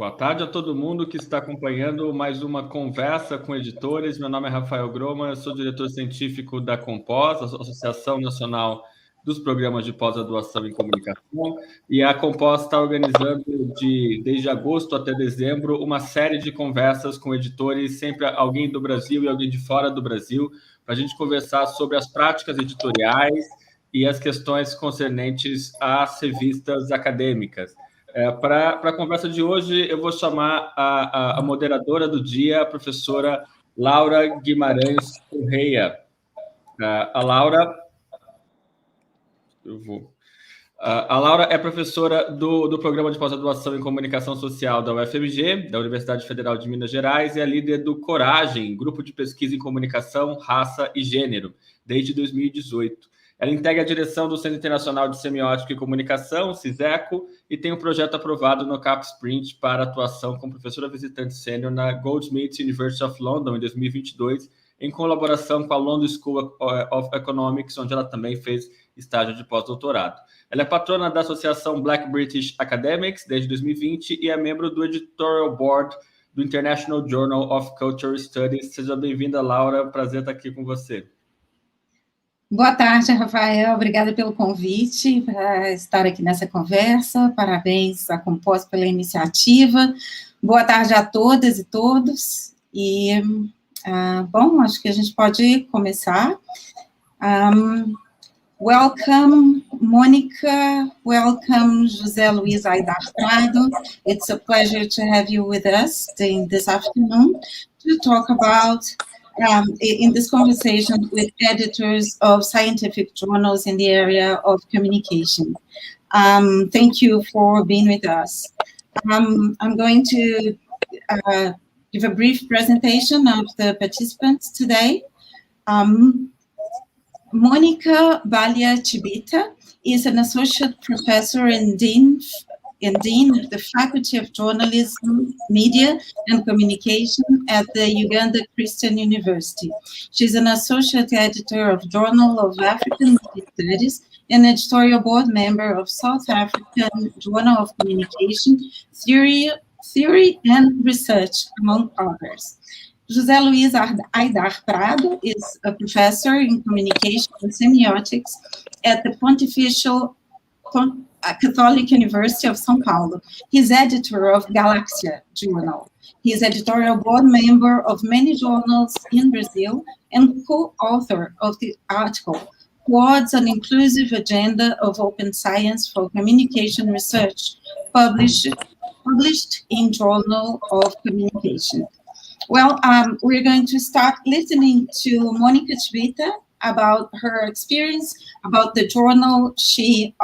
Boa tarde a todo mundo que está acompanhando mais uma conversa com editores. Meu nome é Rafael Groma, eu sou diretor científico da COMPÓS, Associação Nacional dos Programas de Pós-Graduação em Comunicação, e a COMPÓS está organizando desde agosto até dezembro uma série de conversas com editores, sempre alguém do Brasil e alguém de fora do Brasil, para a gente conversar sobre as práticas editoriais e as questões concernentes às revistas acadêmicas. Para a conversa de hoje, eu vou chamar a moderadora do dia, a professora Laura Guimarães Correia. A Laura... A Laura é professora do Programa de Pós-Graduação em Comunicação Social da UFMG, da Universidade Federal de Minas Gerais, e é líder do Coragem, Grupo de Pesquisa em Comunicação, Raça e Gênero, desde 2018. Ela integra a direção do Centro Internacional de Semiótica e Comunicação, CISECO, e tem um projeto aprovado no CAPES-Print para atuação como professora visitante sênior na Goldsmiths University of London em 2022, em colaboração com a London School of Economics, onde ela também fez estágio de pós-doutorado. Ela é patrona da Associação Black British Academics desde 2020 e é membro do Editorial Board do International Journal of Cultural Studies. Seja bem-vinda, Laura. Prazer estar aqui com você. Boa tarde, Rafael. Obrigada pelo convite para estar aqui nessa conversa. Parabéns à COMPÓS pela iniciativa. Boa tarde a todas e todos. E, bom, acho que a gente pode começar. Welcome, Mônica. Welcome, José Luiz Aidar Prado. It's a pleasure to have you with us this afternoon to talk about in this conversation with editors of scientific journals in the area of communication. Thank you for being with us. I'm going to give a brief presentation of the participants today. Monica Balia Chibita is an associate professor and dean of the Faculty of Journalism, Media and Communication at the Uganda Christian University. She's an associate editor of Journal of African Media Studies and editorial board member of South African Journal of Communication, Theory and Research, among others. José Luiz Aidar Prado is a professor in communication and semiotics at the Pontifical Catholic University of São Paulo. He's editor of Galáxia journal. He is editorial board member of many journals in Brazil and co-author of the article Towards an Inclusive Agenda of Open Science for Communication Research, published in Journal of Communication. Well, we're going to start listening to Monica Chibita about her experience, about the journal she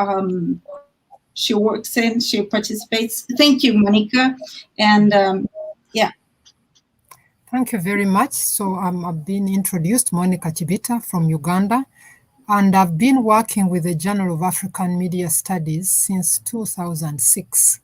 works in, she participates. Thank you, Monica. And yeah. Thank you very much. So I've been introduced, Monica Chibita from Uganda, and I've been working with the Journal of African Media Studies since 2006.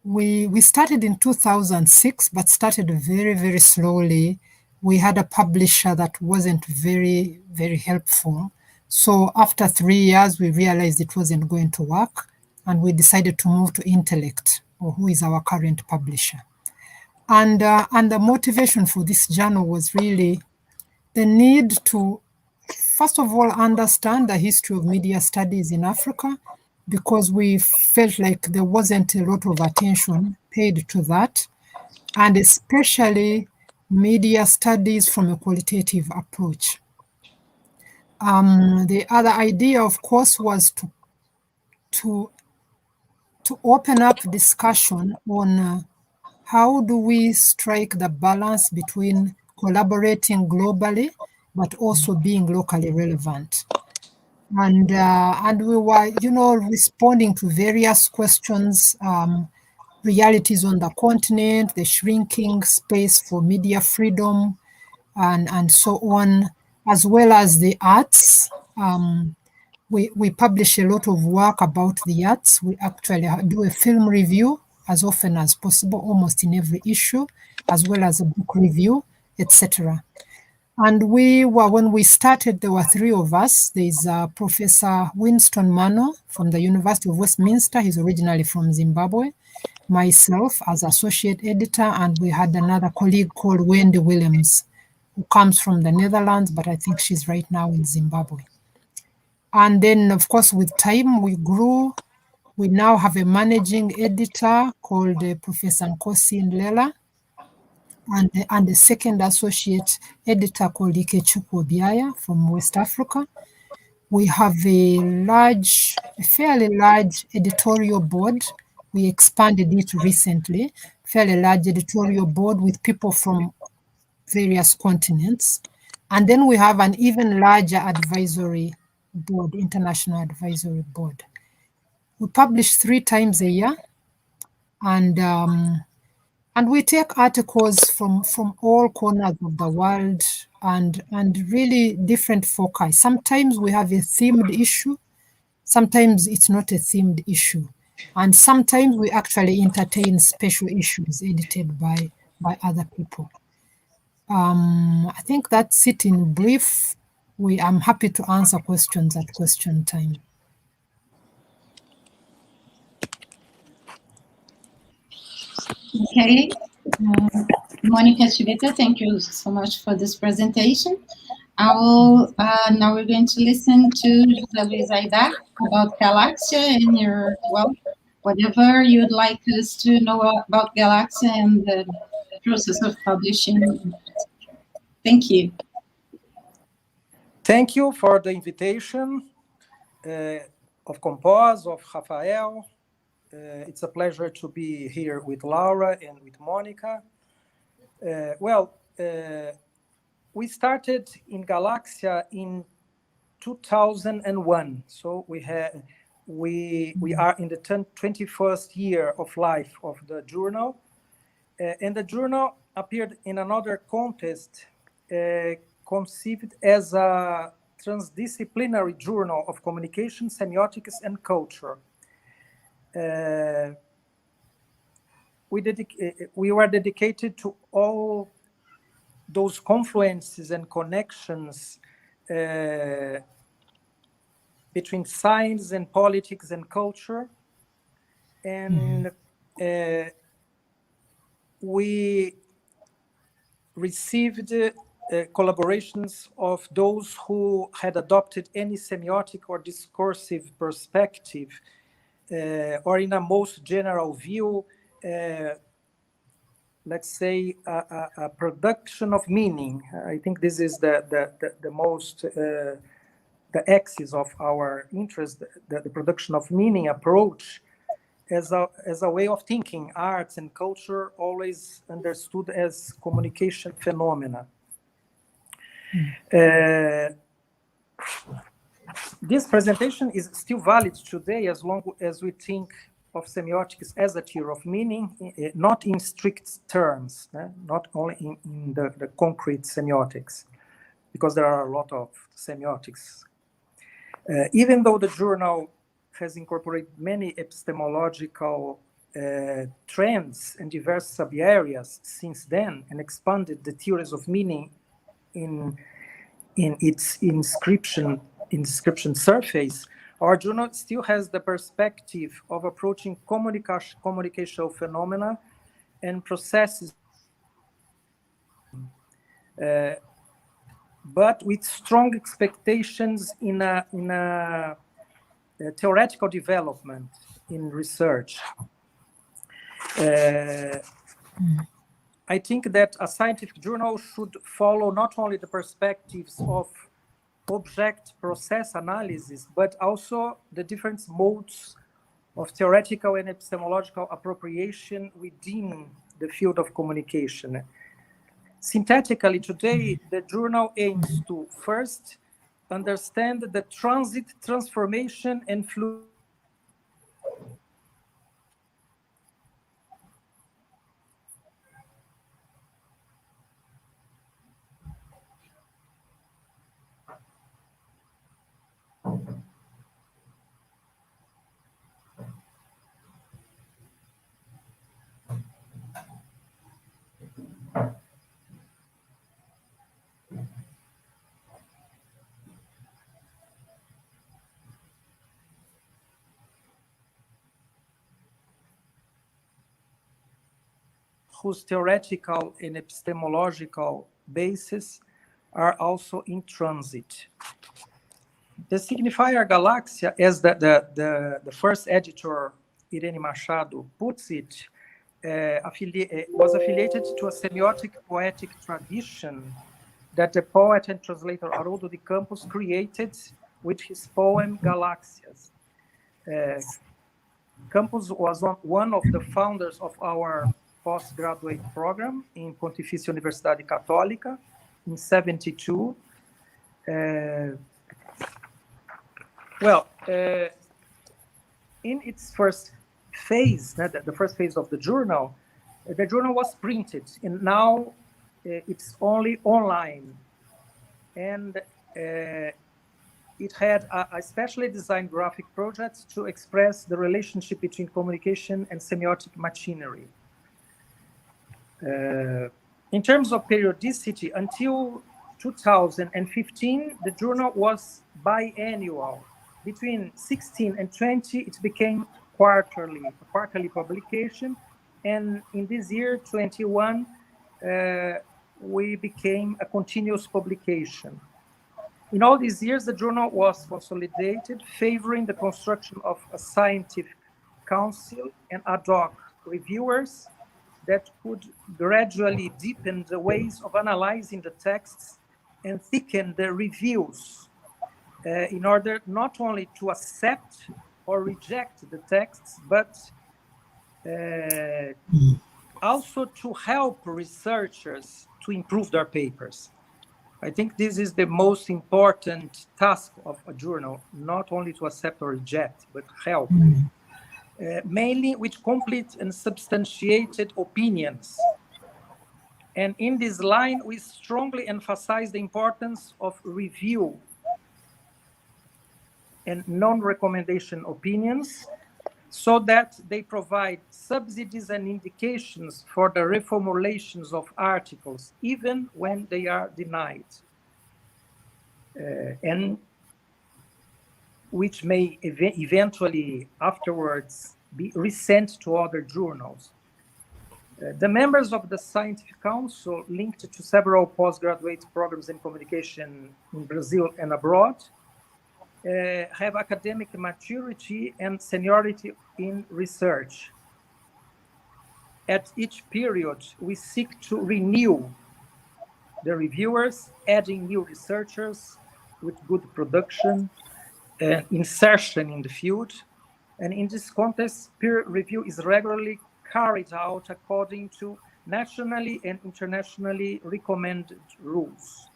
We started in 2006, but started very, very slowly. We had a publisher that wasn't very, very helpful. So after 3 years, we realized it wasn't going to work, and we decided to move to Intellect, who is our current publisher. And the motivation for this journal was really the need to, first of all, understand the history of media studies in Africa, because we felt like there wasn't a lot of attention paid to that, and especially media studies from a qualitative approach. The other idea, of course, was to open up discussion on how do we strike the balance between collaborating globally, but also being locally relevant. And we were, responding to various questions, realities on the continent, the shrinking space for media freedom, and so on, as well as the arts. We publish a lot of work about the arts. We actually do a film review as often as possible, almost in every issue, as well as a book review, etc. And when we started, there were three of us. There's Professor Winston Mano from the University of Westminster. He's originally from Zimbabwe. myself as associate editor, and we had another colleague called Wendy Williams, who comes from the Netherlands, but I think she's right now in Zimbabwe. And then, of course, with time, we grew. We now have a managing editor called Professor Nkosi Ndlela, and the second associate editor called Ikechukwu Obiaya from West Africa. We have a fairly large editorial board. We expanded it recently, fairly large editorial board with people from various continents. And then we have an even larger advisory board, international advisory board. We publish 3 times a year, and we take articles from all corners of the world and really different foci. Sometimes we have a themed issue, sometimes it's not a themed issue, and sometimes we actually entertain special issues edited by other people. I think that's it in brief. I'm happy to answer questions at question time. Okay, Monica Chibita, thank you so much for this presentation. Now we're going to listen to José Luiz Aidar about Galáxia and whatever you'd like us to know about Galáxia and the process of publishing. Thank you. Thank you for the invitation of COMPÓS, of Rafael. It's a pleasure to be here with Laura and with Monica. We started in Galáxia in 2001, so we are in the 21st year of life of the journal, and the journal appeared in another contest conceived as a transdisciplinary journal of communication, semiotics, and culture. We were dedicated to all those confluences and connections between science and politics and culture. And we received collaborations of those who had adopted any semiotic or discursive perspective, or in a most general view, let's say a production of meaning. I think this is the most the axis of our interest, the production of meaning approach as a way of thinking arts and culture, always understood as communication phenomena. This presentation is still valid today as long as we think of semiotics as a theory of meaning, not in strict terms, not only in the concrete semiotics, because there are a lot of semiotics. Even though the journal has incorporated many epistemological trends and diverse sub-areas since then, and expanded the theories of meaning in its inscription surface, our journal still has the perspective of approaching communicational phenomena and processes, but with strong expectations in a theoretical development in research. I think that a scientific journal should follow not only the perspectives of object process analysis, but also the different modes of theoretical and epistemological appropriation within the field of communication. Synthetically, today, the journal aims to first understand the transit, transformation, and fluid whose theoretical and epistemological bases are also in transit. The signifier Galáxia, as the first editor, Irene Machado, puts it, was affiliated to a semiotic poetic tradition that the poet and translator Haroldo de Campos created with his poem Galáxias. Campos was one of the founders of our postgraduate program in Pontifícia Universidade Católica in 1972. In its first phase, the first phase of the journal was printed, and now it's only online. And it had a specially designed graphic project to express the relationship between communication and semiotic machinery. In terms of periodicity, until 2015, the journal was biannual. Between 16 and 20, it became a quarterly publication. And in this year, 21, we became a continuous publication. In all these years, the journal was consolidated, favoring the construction of a scientific council and ad hoc reviewers that could gradually deepen the ways of analyzing the texts and thicken the reviews in order not only to accept or reject the texts, but also to help researchers to improve their papers. I think this is the most important task of a journal, not only to accept or reject, but help. Mainly with complete and substantiated opinions. And in this line, we strongly emphasize the importance of review and non-recommendation opinions, so that they provide subsidies and indications for the reformulations of articles, even when they are denied, and which may eventually afterwards be resent to other journals. The members of the Scientific Council, linked to several postgraduate programs in communication in Brazil and abroad, have academic maturity and seniority in research. At each period, we seek to renew the reviewers, adding new researchers with good production and insertion in the field. And in this context, peer review is regularly carried out according to nationally and internationally recommended rules.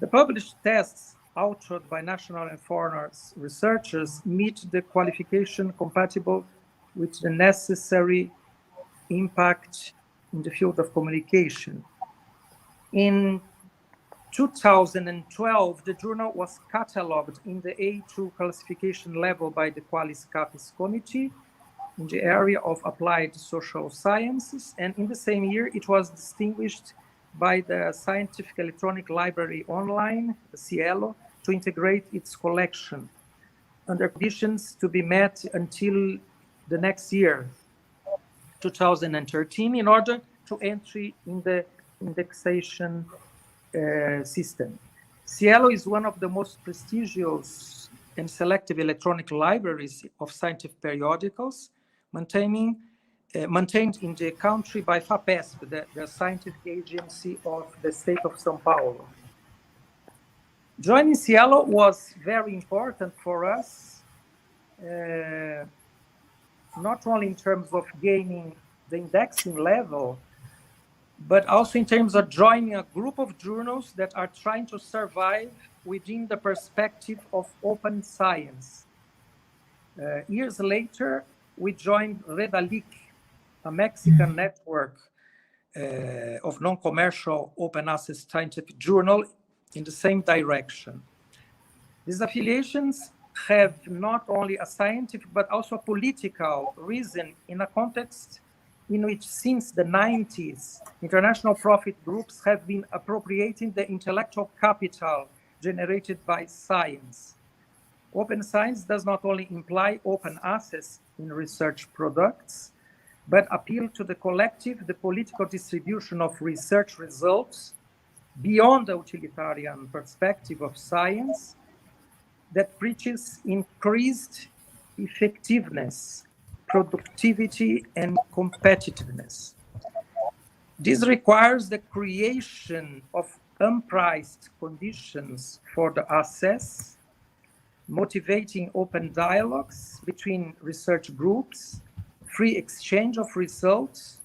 The published tests authored by national and foreign researchers meet the qualification compatible with the necessary impact in the field of communication. In 2012, the journal was catalogued in the A2 classification level by the Qualis Capis Committee in the area of applied social sciences, and in the same year it was distinguished by the Scientific Electronic Library Online, the CIELO, to integrate its collection under conditions to be met until the next year, 2013, in order to entry in the indexation system. CIELO is one of the most prestigious and selective electronic libraries of scientific periodicals, maintained in the country by FAPESP, the scientific agency of the state of São Paulo. Joining CIELO was very important for us, not only in terms of gaining the indexing level, but also in terms of joining a group of journals that are trying to survive within the perspective of open science. Years later, we joined Redalic, a Mexican network of non-commercial open access scientific journal in the same direction. These affiliations have not only a scientific but also a political reason in a context in which since the 90s, international profit groups have been appropriating the intellectual capital generated by science. Open science does not only imply open access in research products, but appeal to the collective, the political distribution of research results beyond the utilitarian perspective of science that preaches increased effectiveness, productivity, and competitiveness. This requires the creation of unpriced conditions for the access, motivating open dialogues between research groups, free exchange of results,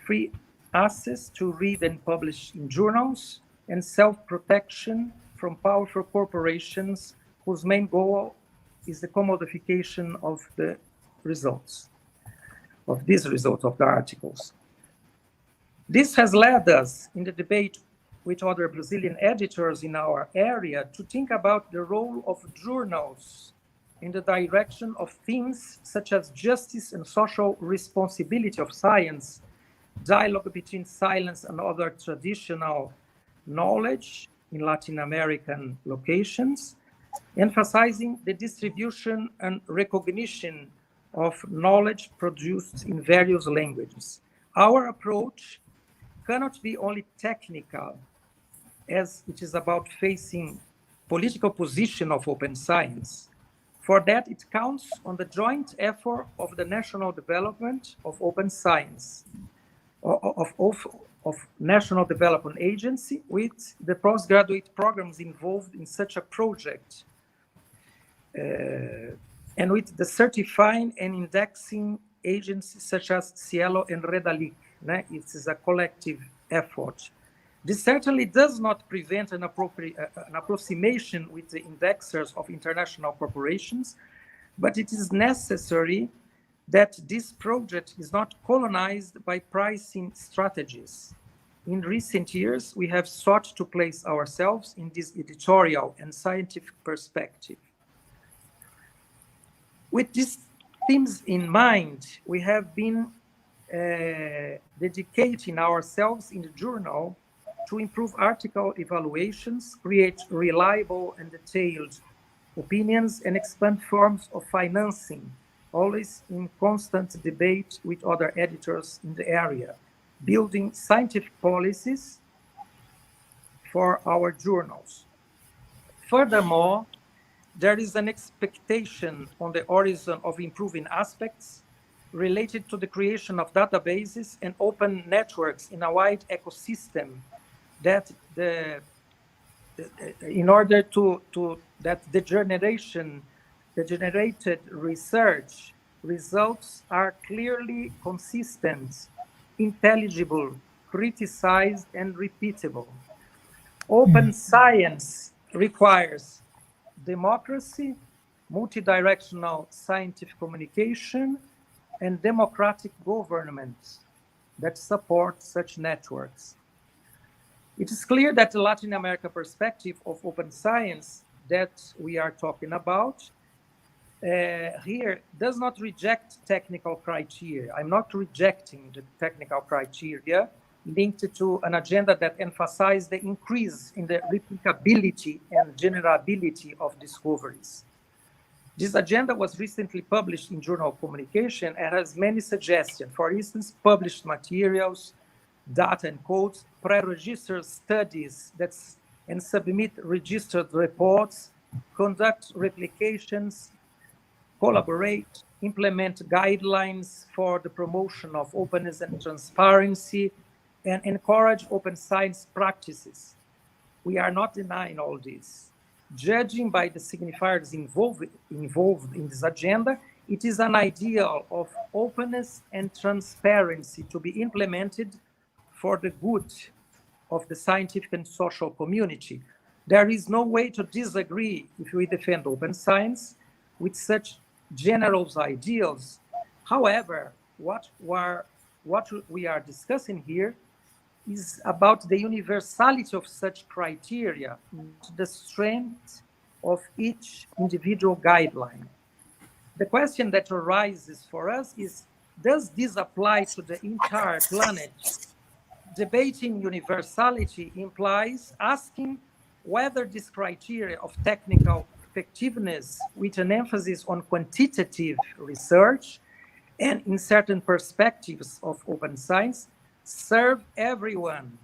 free access to read and publish in journals, and self-protection from powerful corporations whose main goal is the commodification of the results, of these results of the articles. This has led us in the debate with other Brazilian editors in our area to think about the role of journals in the direction of themes such as justice and social responsibility of science, dialogue between science and other traditional knowledge in Latin American locations, emphasizing the distribution and recognition of knowledge produced in various languages. Our approach cannot be only technical, as it is about facing political position of open science. For that, it counts on the joint effort of the national development of open science, of National Development Agency, with the postgraduate programs involved in such a project, and with the certifying and indexing agencies such as Cielo and Redalic. It is a collective effort. This certainly does not prevent an approximation with the indexers of international corporations, but it is necessary that this project is not colonized by pricing strategies. In recent years, we have sought to place ourselves in this editorial and scientific perspective. With these themes in mind, we have been dedicating ourselves in the journal to improve article evaluations, create reliable and detailed opinions, and expand forms of financing, always in constant debate with other editors in the area, building scientific policies for our journals. Furthermore, there is an expectation on the horizon of improving aspects related to the creation of databases and open networks in a wide ecosystem that in order to that the generated research results are clearly consistent, intelligible, criticized, and repeatable. Open science requires democracy, multidirectional scientific communication, and democratic government that support such networks. It is clear that the Latin America perspective of open science that we are talking about here does not reject technical criteria. I'm not rejecting the technical criteria linked to an agenda that emphasizes the increase in the replicability and generability of discoveries. This agenda was recently published in Journal of Communication and has many suggestions. For instance, published materials, data and codes, pre-register studies and submit registered reports, conduct replications, collaborate, implement guidelines for the promotion of openness and transparency, and encourage open science practices. We are not denying all this. Judging by the signifiers involved in this agenda, it is an ideal of openness and transparency to be implemented for the good of the scientific and social community. There is no way to disagree if we defend open science with such general ideals. However, what we are discussing here is about the universality of such criteria, the strength of each individual guideline. The question that arises for us is, does this apply to the entire planet? Debating universality implies asking whether this criteria of technical effectiveness with an emphasis on quantitative research and in certain perspectives of open science, serve everyone.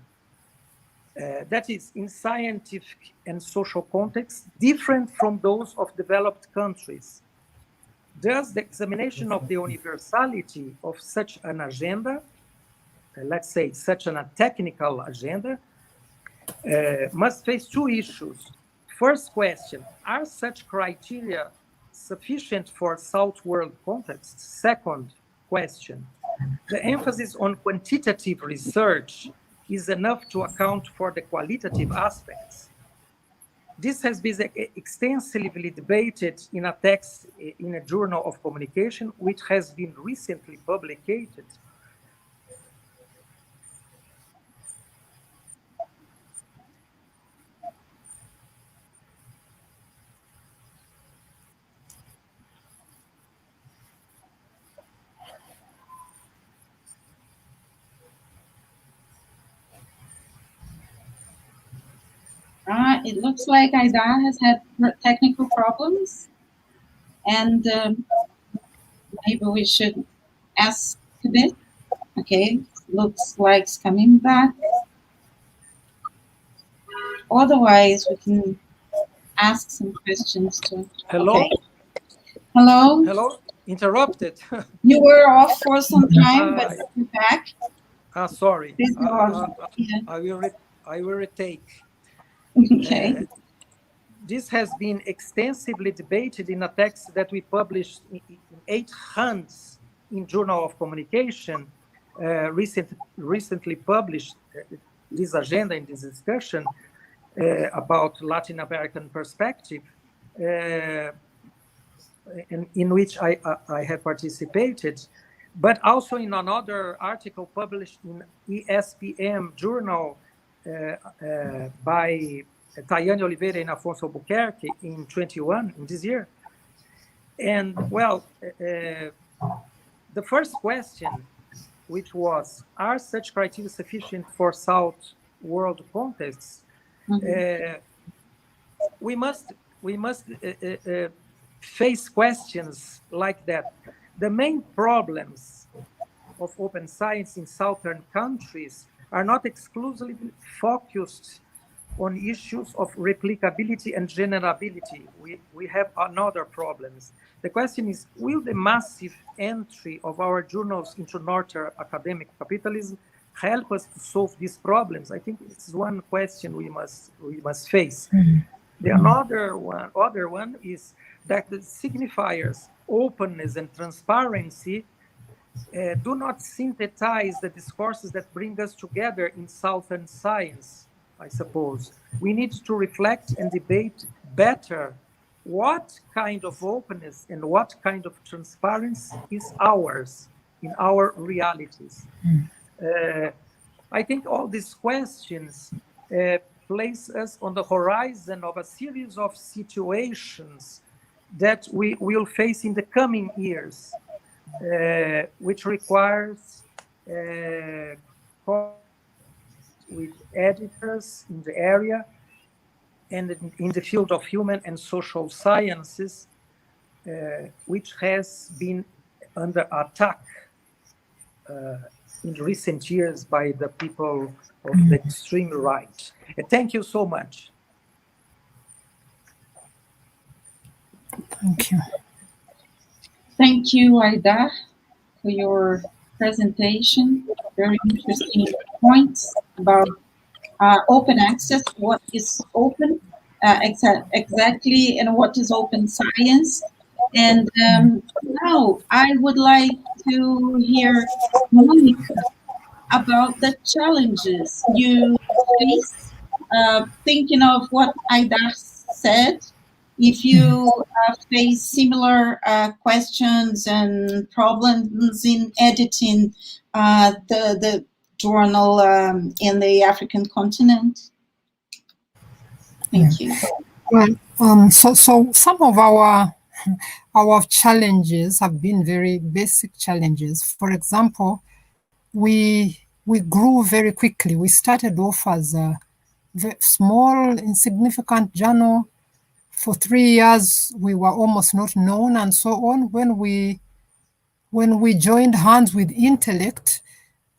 That is, in scientific and social contexts, different from those of developed countries. Thus, the examination of the universality of such an agenda, let's say such a technical agenda, must face two issues. First question, are such criteria sufficient for South world contexts? Second question, the emphasis on quantitative research is enough to account for the qualitative aspects. This has been extensively debated in a text in a journal of communication, which has been recently published. It looks like Aidar has had technical problems, and maybe we should ask a bit. Okay, looks like it's coming back. Otherwise, we can ask some questions too. Hello? Okay. Hello? Hello? Interrupted. You were off for some time, but you're back. Sorry. Please go on. Yeah. I will retake. Okay. This has been extensively debated in a text that we published in 8 hands in Journal of Communication, recently published this agenda in this discussion about Latin American perspective, in which I have participated, but also in another article published in ESPM Journal by Tayane Oliveira and Afonso Albuquerque in 21, in this year. And well, the first question, which was, are such criteria sufficient for South world contexts? Mm-hmm. We must face questions like that. The main problems of open science in Southern countries are not exclusively focused on issues of replicability and generability. We have another problems. The question is, will the massive entry of our journals into Northern academic capitalism help us to solve these problems? I think it's one question we must face. Mm-hmm. The other one is that the signifiers openness and transparency do not synthesize the discourses that bring us together in Southern science, I suppose. We need to reflect and debate better what kind of openness and what kind of transparency is ours in our realities. I think all these questions place us on the horizon of a series of situations that we will face in the coming years, which requires with editors in the area and in the field of human and social sciences, which has been under attack in recent years by the people of the extreme right. Thank you so much. Thank you. Thank you, Aidar, for your presentation. Very interesting points about open access, what is open exactly, and what is open science. And now I would like to hear Monica about the challenges you face, thinking of what Aidar said. If you face similar questions and problems in editing the journal in the African continent. Thank you. Well, so some of our challenges have been very basic challenges. For example, we grew very quickly. We started off as a very small, insignificant journal. For 3 years, we were almost not known and so on. When we when we joined hands with intellect,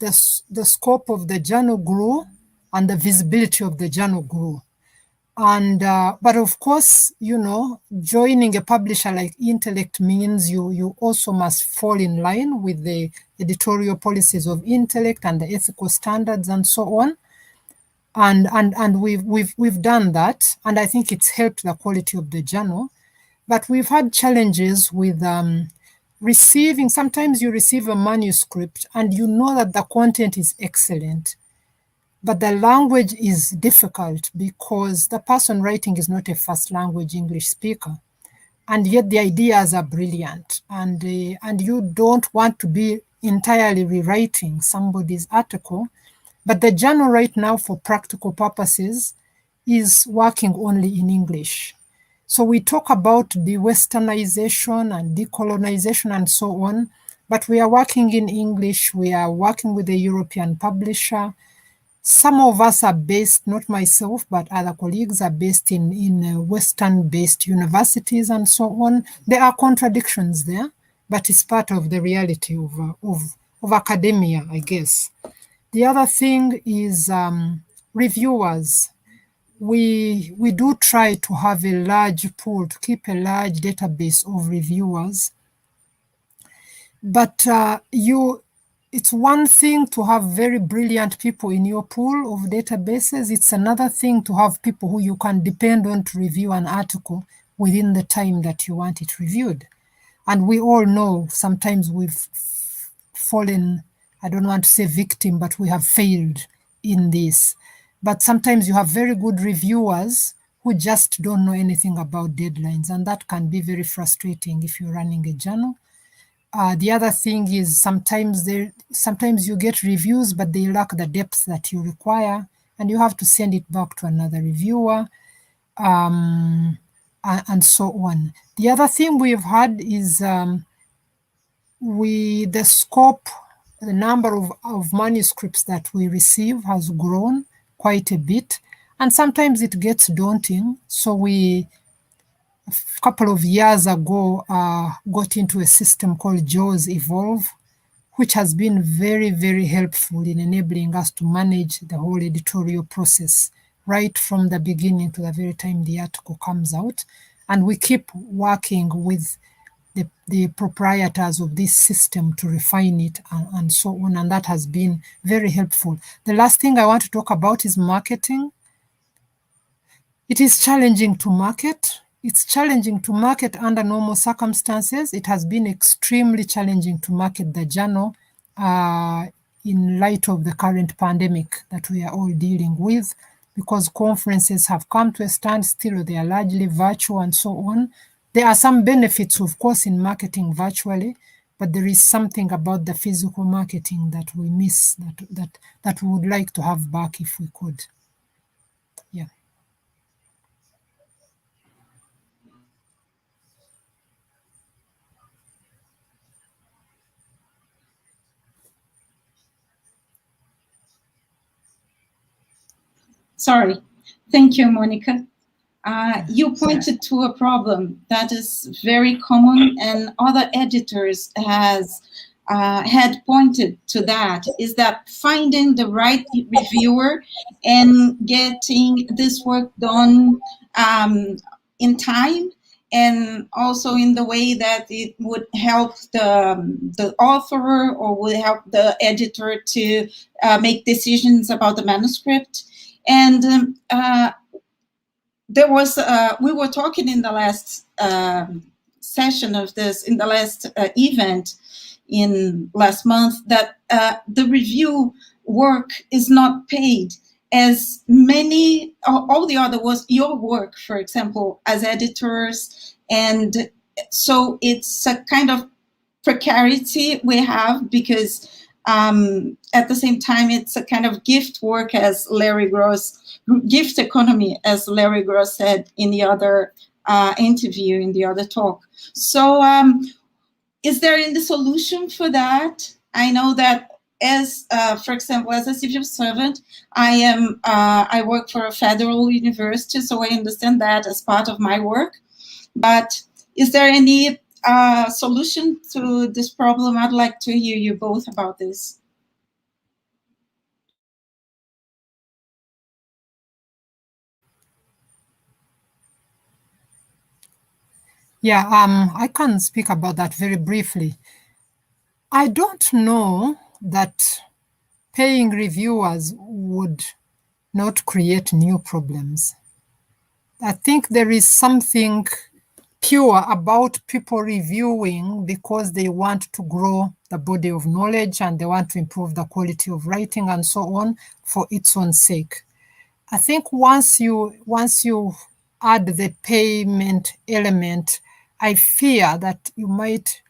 the scope of the journal grew and the visibility of the journal grew. And but of course, you know, joining a publisher like Intellect means you also must fall in line with the editorial policies of Intellect and the ethical standards and so on. And we've done that, and I think it's helped the quality of the journal. But we've had challenges with receiving. Sometimes you receive a manuscript and you know that the content is excellent, but the language is difficult because the person writing is not a first language English speaker, and yet the ideas are brilliant, and you don't want to be entirely rewriting somebody's article. But the journal right now, for practical purposes, is working only in English. So we talk about the westernization and decolonization and so on, but we are working in English. We are working with a European publisher. Some of us are based, not myself, but other colleagues are based in Western-based universities and so on. There are contradictions there, but it's part of the reality of academia, I guess. The other thing is reviewers. We do try to have a large pool, to keep a large database of reviewers. But it's one thing to have very brilliant people in your pool of databases. It's another thing to have people who you can depend on to review an article within the time that you want it reviewed. And we all know sometimes we've fallen, I don't want to say victim, but we have failed in this. But sometimes you have very good reviewers who just don't know anything about deadlines, and that can be very frustrating if you're running a journal. The other thing is sometimes you get reviews, but they lack the depth that you require, and you have to send it back to another reviewer, and so on. The other thing we've had is the scope, the number of manuscripts that we receive has grown quite a bit, and sometimes it gets daunting. So a couple of years ago, got into a system called JAWS Evolve, which has been very, very helpful in enabling us to manage the whole editorial process right from the beginning to the very time the article comes out. And we keep working with the proprietors of this system to refine it and so on, and that has been very helpful. The last thing I want to talk about is marketing. It is challenging to market. It's challenging to market under normal circumstances. It has been extremely challenging to market the journal in light of the current pandemic that we are all dealing with, because conferences have come to a standstill, they are largely virtual and so on. There are some benefits, of course, in marketing virtually, but there is something about the physical marketing that we miss, that we would like to have back if we could. Yeah. Sorry. Thank you, Monica. You pointed to a problem that is very common, and other editors had pointed to that, is that finding the right reviewer and getting this work done in time, and also in the way that it would help the author or would help the editor to make decisions about the manuscript. And there was, we were talking in the last session of this, in the last event in last month, that the review work is not paid as many, all the other was your work, for example, as editors. And so it's a kind of precarity we have, because at the same time, it's a kind of gift work, as Larry Gross, gift economy, as Larry Gross said in the other interview, in the other talk. So is there any solution for that? I know that as, for example, as a civil servant, I work for a federal university, so I understand that as part of my work. But is there any a solution to this problem? I'd like to hear you both about this. Yeah, I can speak about that very briefly. I don't know that paying reviewers would not create new problems. I think there is something pure about people reviewing because they want to grow the body of knowledge and they want to improve the quality of writing and so on for its own sake. I think once you add the payment element, I fear that you might,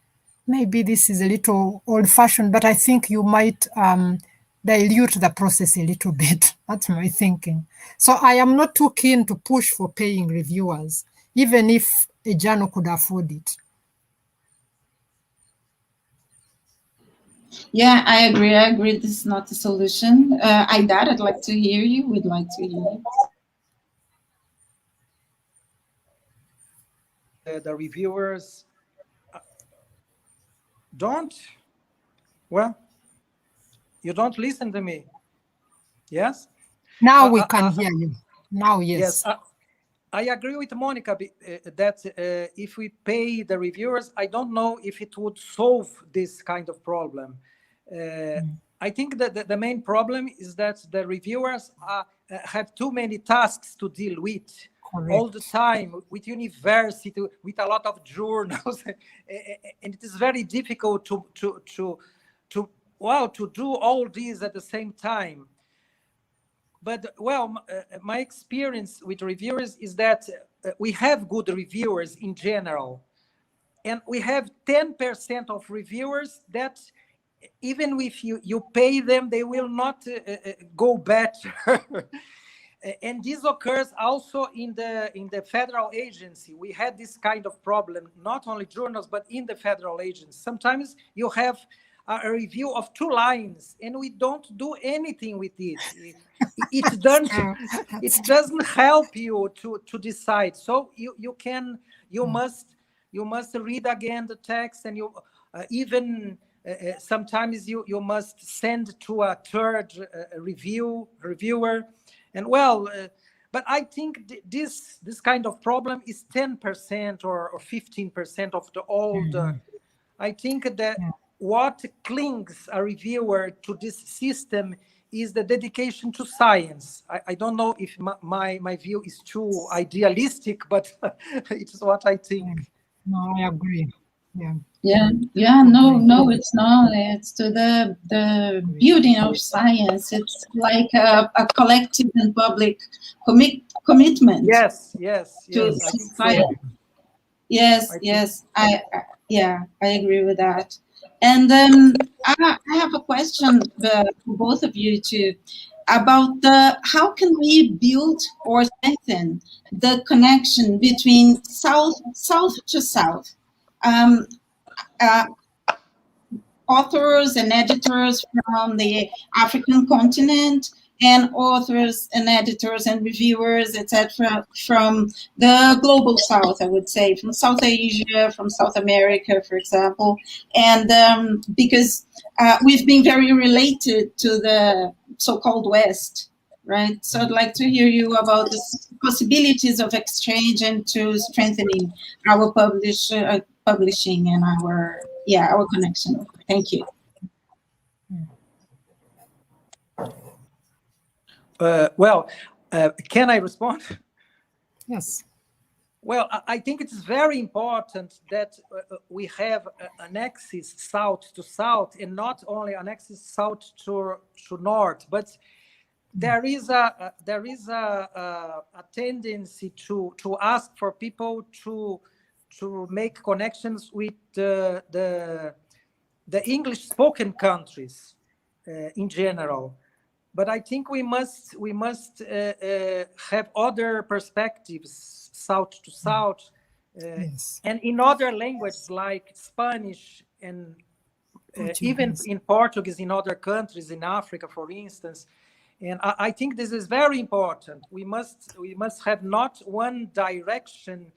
maybe this is a little old-fashioned, but I think you might dilute the process a little bit. That's my thinking. So I am not too keen to push for paying reviewers, even if a journal could afford it. Yeah, I agree. I agree. This is not a solution. Aidar, I'd like to hear you. We'd like to hear you. The reviewers don't, well, you don't listen to me. Yes? Now we can hear you. Now, yes. Yes, I agree with Monica that if we pay the reviewers, I don't know if it would solve this kind of problem. I think that the main problem is that the reviewers have too many tasks to deal with. Correct. All the time, with university, with a lot of journals, and it is very difficult to do all these at the same time. But well, my experience with reviewers is that we have good reviewers in general, and we have 10% of reviewers that even if you pay them, they will not go better. And this occurs also in the federal agency. We had this kind of problem, not only journals, but in the federal agency. Sometimes you have a review of 2 lines and we don't do anything with it. It doesn't help you to decide. So you must read again the text, and you even sometimes you must send to a third reviewer. And well, but I think this kind of problem is 10% or 15% of the old. I think that what clings a reviewer to this system is the dedication to science. I don't know if my view is too idealistic, but it's what I think. No, I agree. No, it's not. It's to the building of science. It's like a collective and public commitment. Yes. To society. Yes. I agree with that. And I have a question for both of you too about how can we build or strengthen the connection between south to south. Authors and editors from the African continent, and authors and editors and reviewers, etc., from the global south, I would say, from South Asia, from South America, for example. And because we've been very related to the so-called West, right? So I'd like to hear you about the possibilities of exchange and to strengthening our publishing and our connection. Thank you. Can I respond? Yes. Well, I think it's very important that we have an axis south to south, and not only an axis south to north, but there is a tendency to ask for people to make connections with the English-spoken countries in general. But I think we must have other perspectives, south to south, yes. And in other languages like Spanish and even in Portuguese in other countries in Africa, for instance. And I think this is very important. We must have not one direction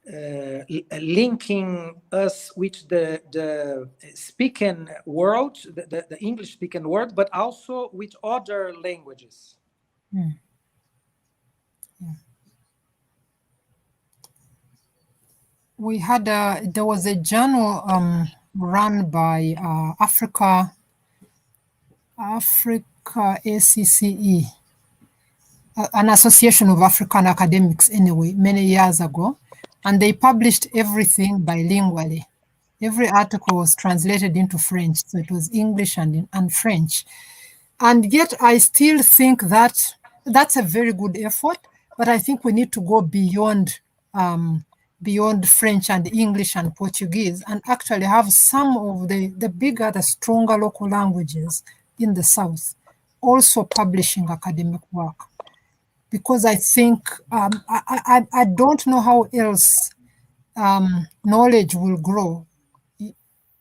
linking us with the speaking world, the English speaking world, but also with other languages. Mm. Yeah. We had there was a journal run by Africa ACCE, an association of African academics anyway, many years ago, and they published everything bilingually. Every article was translated into French, so it was English and French. And yet I still think that that's a very good effort, but I think we need to go beyond French and English and Portuguese and actually have some of the bigger, the stronger local languages in the South also publishing academic work. Because I think, I don't know how else knowledge will grow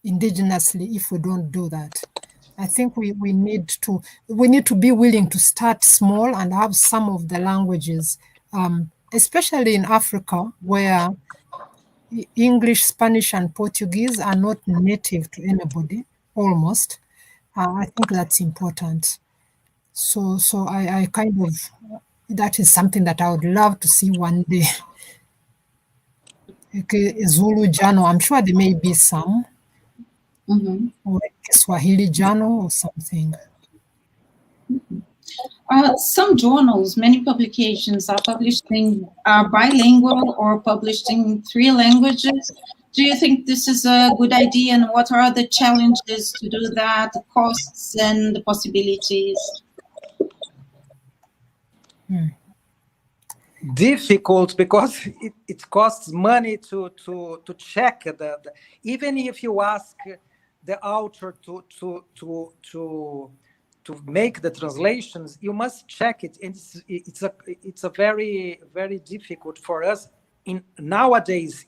indigenously if we don't do that. I think we need to be willing to start small and have some of the languages, especially in Africa, where English, Spanish, and Portuguese are not native to anybody, almost. I think that's important. So I kind of, that is something that I would love to see one day. Okay, Zulu journal, I'm sure there may be some. Mm-hmm. Or a Swahili journal or something. Mm-hmm. Some journals, many publications are published in bilingual or published in 3 languages. Do you think this is a good idea, and what are the challenges to do that, the costs and the possibilities? Difficult because it costs money to check even if you ask the author to make the translations, you must check it, and it's a very, very difficult for us in nowadays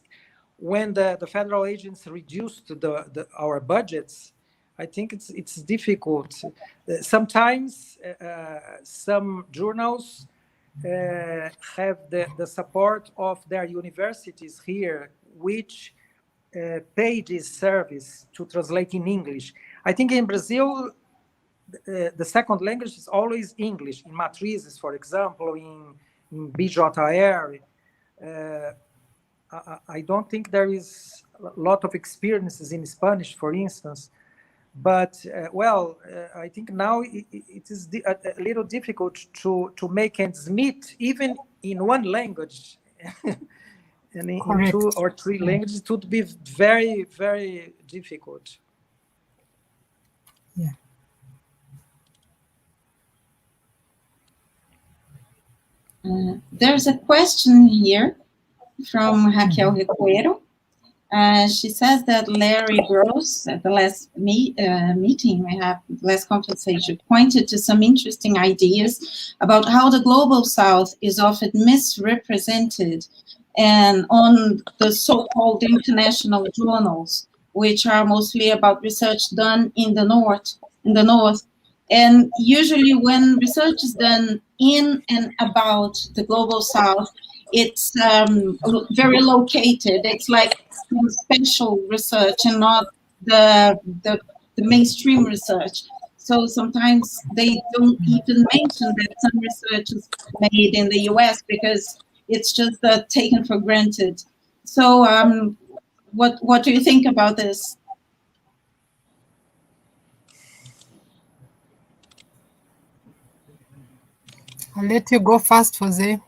when the federal agency reduced our budgets. I think it's difficult. Sometimes some journals have the support of their universities here, which pay this service to translate in English. I think in Brazil, the second language is always English. In matrizes, for example, in BJR, I don't think there is a lot of experiences in Spanish, for instance. But, I think now it is a little difficult to make ends meet, even in one language. And in 2 or 3 languages, it would be very, very difficult. Yeah. There's a question here from Raquel Recuero. She says that Larry Gross, at the last meeting we have, last conversation, pointed to some interesting ideas about how the Global South is often misrepresented and on the so-called international journals, which are mostly about research done in the North. And usually when research is done in and about the Global South, it's very located. It's like some special research and not the mainstream research. So sometimes they don't even mention that some research is made in the US because it's just taken for granted. So what do you think about this? I'll let you go first, Jose.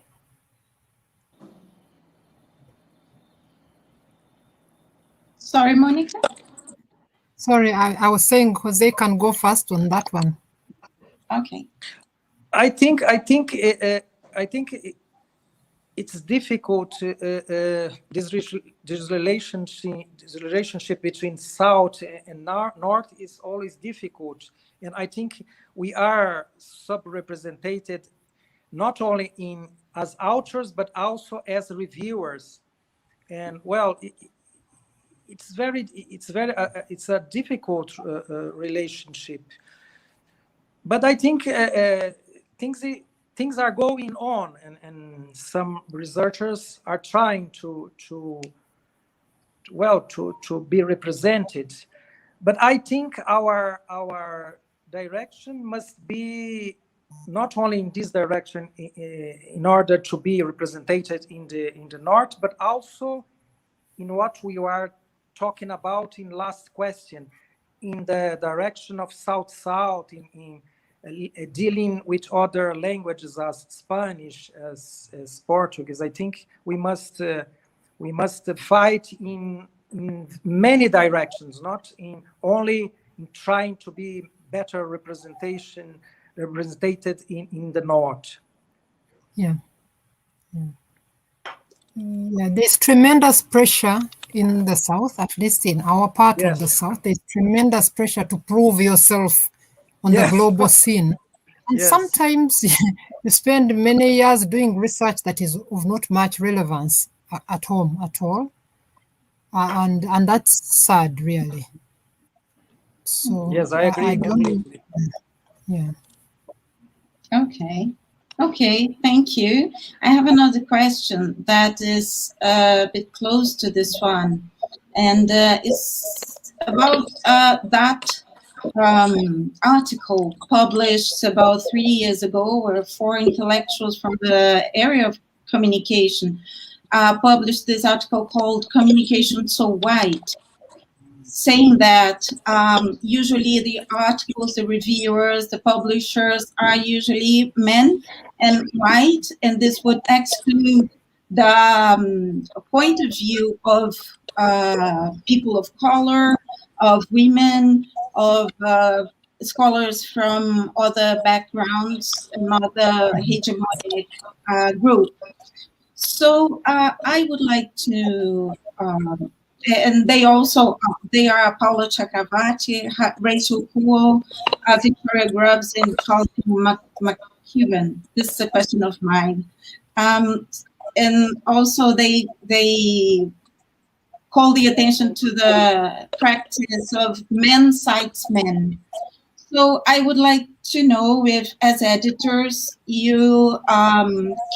Sorry, Monica? Sorry, I was saying Jose can go first on that one. Okay. I think it's difficult. This relationship between South and North is always difficult, and I think we are subrepresented not only as authors but also as reviewers, and it's a difficult relationship. But I think things are going on, and some researchers are trying to be represented. But I think our direction must be not only in this direction in order to be represented in the North, but also in what we are talking about in last question, in the direction of South-South, in dealing with other languages as Spanish, as Portuguese. I think we must fight in many directions, not in only in trying to be better represented in the North. Yeah. There's tremendous pressure in the South, at least in our part of the South. There's tremendous pressure to prove yourself on the global scene. And sometimes you spend many years doing research that is of not much relevance at home at all. And that's sad, really. So yes, I agree. Yeah. Okay, thank you. I have another question that is a bit close to this one, and it's about that article published about 3 years ago, where 4 intellectuals from the area of communication published this article called "Communication So White," saying that usually the articles, the reviewers, the publishers are usually men and white, and this would exclude the point of view of people of color, of women, of scholars from other backgrounds and other hegemonic group. So I would like to, and they are Paula Chakravarti, Rachel Kuo, Victoria Grubbs, and Carlton McCubbin. This is a question of mine. And also they call the attention to the practice of men cites men. So I would like to know if, as editors, you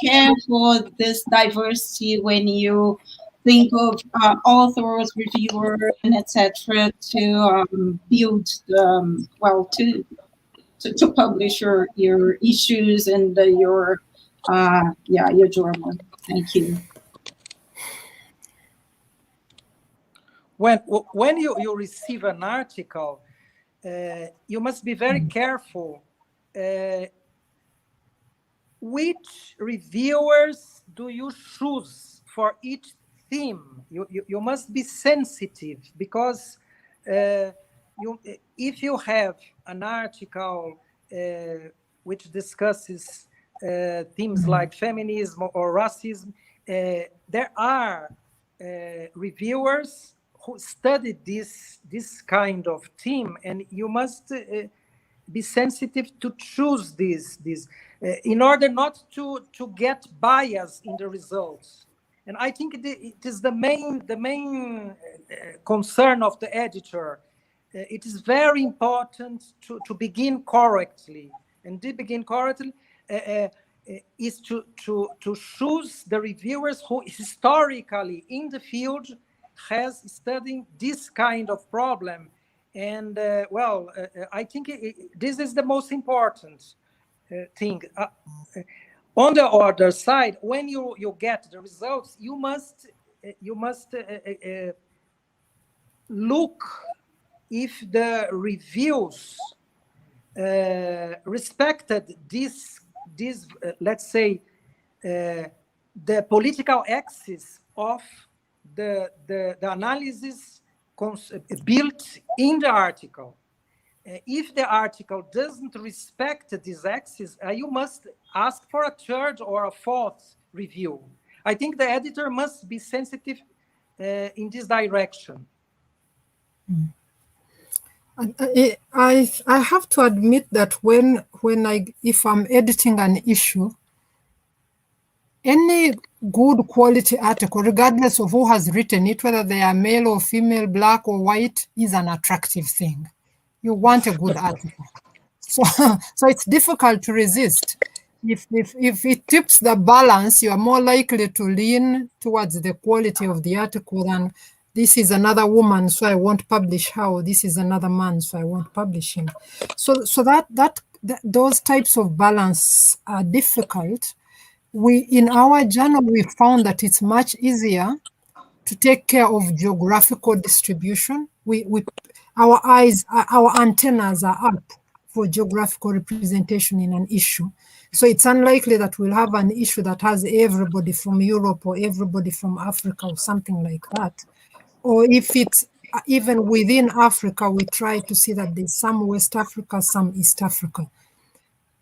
care for this diversity when you think of authors, reviewers, and etc. to build to publish your issues and your journal. Thank you. When you receive an article, you must be very careful. Which reviewers do you choose for each theme? You must be sensitive, because if you have an article which discusses themes like feminism or racism, there are reviewers who studied this kind of theme, and you must be sensitive to choose this in order not to get bias in the results. And I think it is the main concern of the editor. It is very important to begin correctly, and to begin correctly is to choose the reviewers who historically in the field has studied this kind of problem. And I think this is the most important thing. On the other side, when you get the results, you must look if the reviews respected this let's say the political axis of the analysis built in the article. If the article doesn't respect this axis, you must ask for a third or a fourth review. I think the editor must be sensitive in this direction. I have to admit that if I'm editing an issue, any good quality article, regardless of who has written it, whether they are male or female, black or white, is an attractive thing. You want a good article. So it's difficult to resist. if it tips the balance, you are more likely to lean towards the quality of the article than this is another woman, so I won't publish her, or this is another man, so I won't publish him. So those types of balance are difficult. In our journal, we found that it's much easier to take care of geographical distribution. Our antennas are up for geographical representation in an issue. So it's unlikely that we'll have an issue that has everybody from Europe or everybody from Africa or something like that. Or if it's even within Africa, we try to see that there's some West Africa, some East Africa.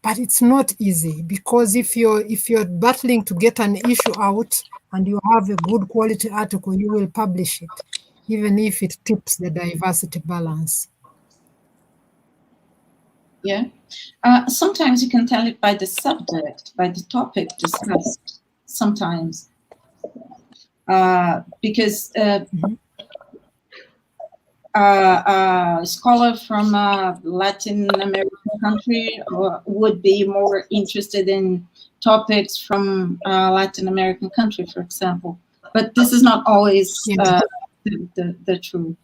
But it's not easy, because if you're battling to get an issue out and you have a good quality article, you will publish it, even if it tips the diversity balance. Yeah. Sometimes you can tell it by the subject, by the topic discussed, sometimes. Because a scholar from a Latin American country would be more interested in topics from a Latin American country, for example. But this is not always the truth.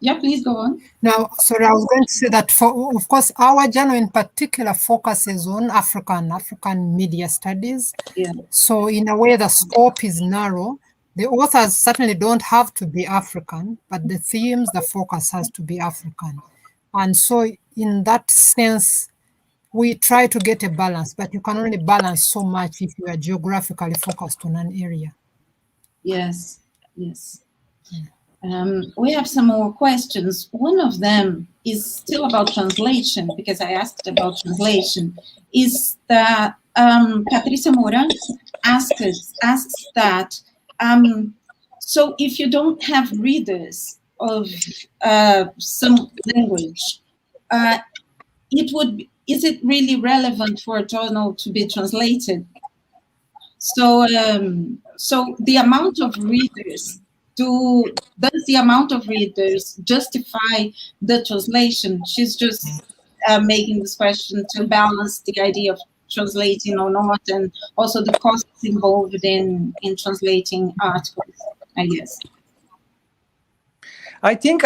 Yeah, please go on. Now, sorry, I was going to say that, of course, our journal in particular focuses on African media studies. Yeah. So in a way, the scope is narrow. The authors certainly don't have to be African, but the themes, the focus has to be African. And so in that sense, we try to get a balance, but you can only balance so much if you are geographically focused on an area. Yes, yes. We have some more questions. One of them is still about translation, because I asked about translation. Is that Patricia Moura asks that, so if you don't have readers of some language, is it really relevant for a journal to be translated? So, so the amount of readers, does the amount of readers justify the translation? She's just making this question to balance the idea of translating or not, and also the costs involved in translating articles, I guess. I think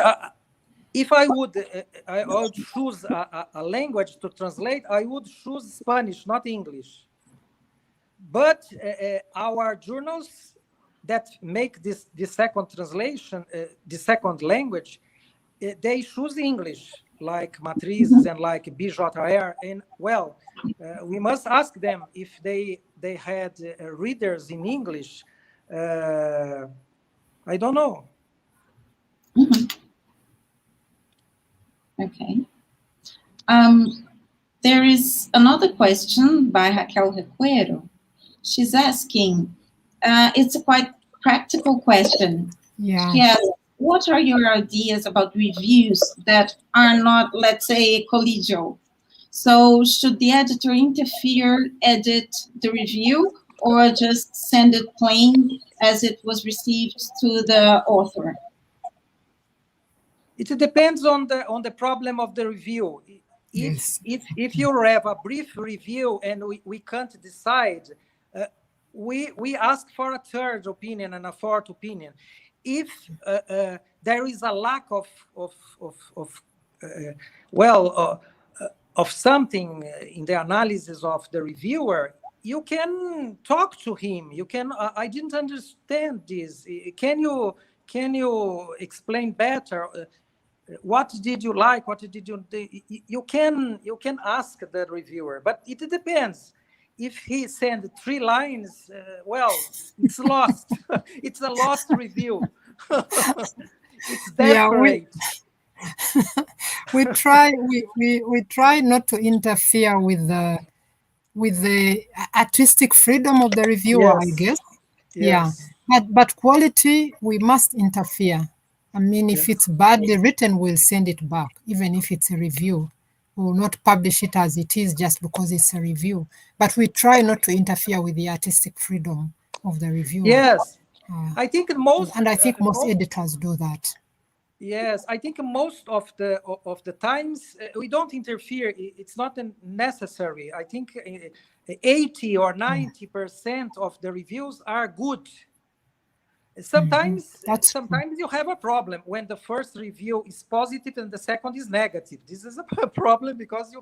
if I would choose a language to translate, I would choose Spanish, not English. But our journals that make this second translation, the second language, they choose English, like Matrizes and like BJR. And well, we must ask them if they had readers in English. I don't know. Okay. There is another question by Raquel Recuero. She's asking, it's a quite practical question. Yeah. Yes. What are your ideas about reviews that are not, let's say, collegial? So should the editor interfere, edit the review, or just send it plain as it was received to the author? It depends on the problem of the review. If you have a brief review and we can't decide, we ask for a third opinion and a fourth opinion. If there is a lack of something in the analysis of the reviewer, you can talk to him. You can. I didn't understand this. Can you explain better? What did you like? What did you? You can ask the reviewer, but it depends. If he sent 3 lines, well, it's lost. It's a lost review. It's desperate. Yeah, we try not to interfere with the artistic freedom of the reviewer, yes. I guess. Yes. Yeah, but quality, we must interfere. I mean, if it's badly written, we'll send it back, even if it's a review. We will not publish it as it is just because it's a review. But we try not to interfere with the artistic freedom of the reviewer. Yes, I think most editors do that. Yes, I think most of the times we don't interfere. It's not necessary. I think 80 or 90% of the reviews are good. Sometimes you have a problem when the first review is positive and the second is negative. This is a problem because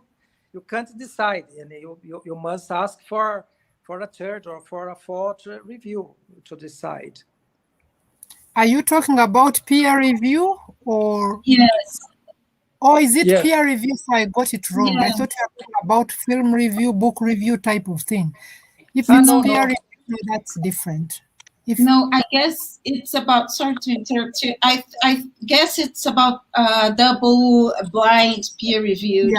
you can't decide, and you must ask for a third or for a fourth review to decide. Are you talking about peer review or? Yes. Or is it Yes. peer review? So I got it wrong. Yeah. I thought you were talking about film review, book review type of thing. If it's peer review, that's different. No, I guess it's about, sorry to interrupt you, I guess it's about double-blind peer review.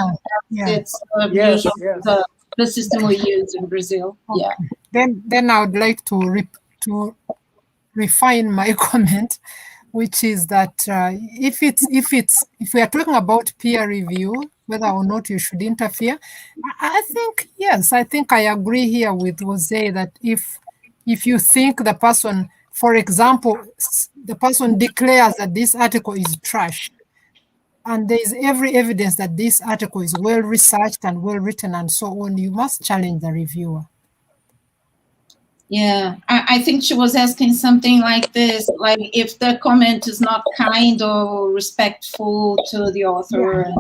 Yeah. It's Yes. the system we use in Brazil. Okay. Yeah. Then I would like to refine my comment, which is that if we are talking about peer review, whether or not you should interfere, I think yes. I think I agree here with Jose that if you think the person, for example, the person declares that this article is trash, and there is every evidence that this article is well researched and well written and so on, you must challenge the reviewer. Yeah, I think she was asking something like this, like if the comment is not kind or respectful to the author.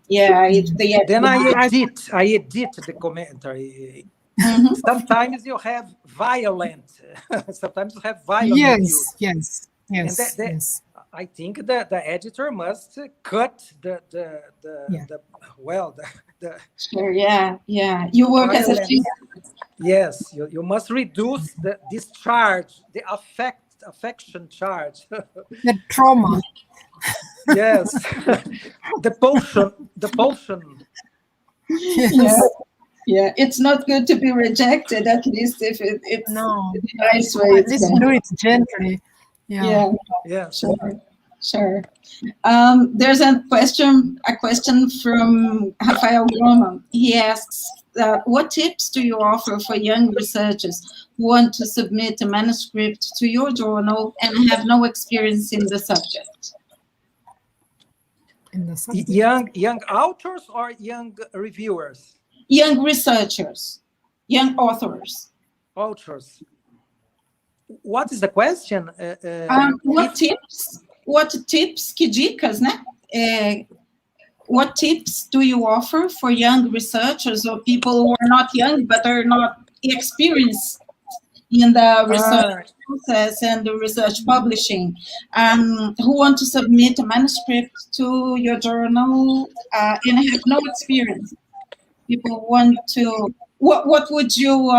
Yeah, if they then I edit the commentary. Mm-hmm. Sometimes you have violent. Sometimes you have violent reviews. Yes. I think the editor must cut the Sure, yeah. You work as a yes, you must reduce the discharge, the affection charge. The trauma. Yes. the potion. Yes. Yeah, it's not good to be rejected, at least if it's no. a nice way. At least do it gently. Yeah. Sure. There's a question from Rafael Groma. He asks, what tips do you offer for young researchers who want to submit a manuscript to your journal and have no experience in the subject? Young authors or young reviewers? Young researchers, young authors. Authors. What is the question? What tips, que dicas, né? What tips do you offer for young researchers or people who are not young but are not experienced in the research process and the research publishing, who want to submit a manuscript to your journal and have no experience? People want to. What would you?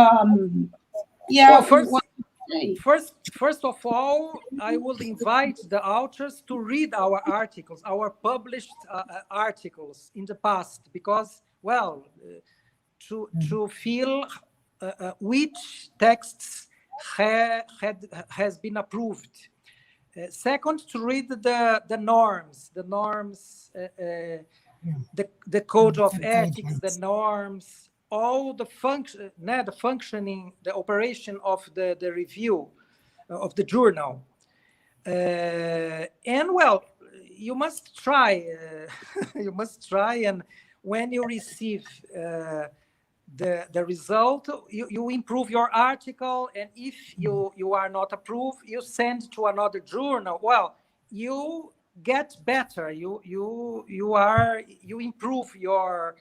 First of all, I will invite the authors to read our articles, our published articles in the past, because, well, to feel which texts has been approved. Second, to read the norms, the code of ethics, the norms, all the functioning, the operation of the review of the journal. And well, you must try, and when you receive the result, you improve your article, and if you are not approved, you send to another journal. Well, you get better, you improve your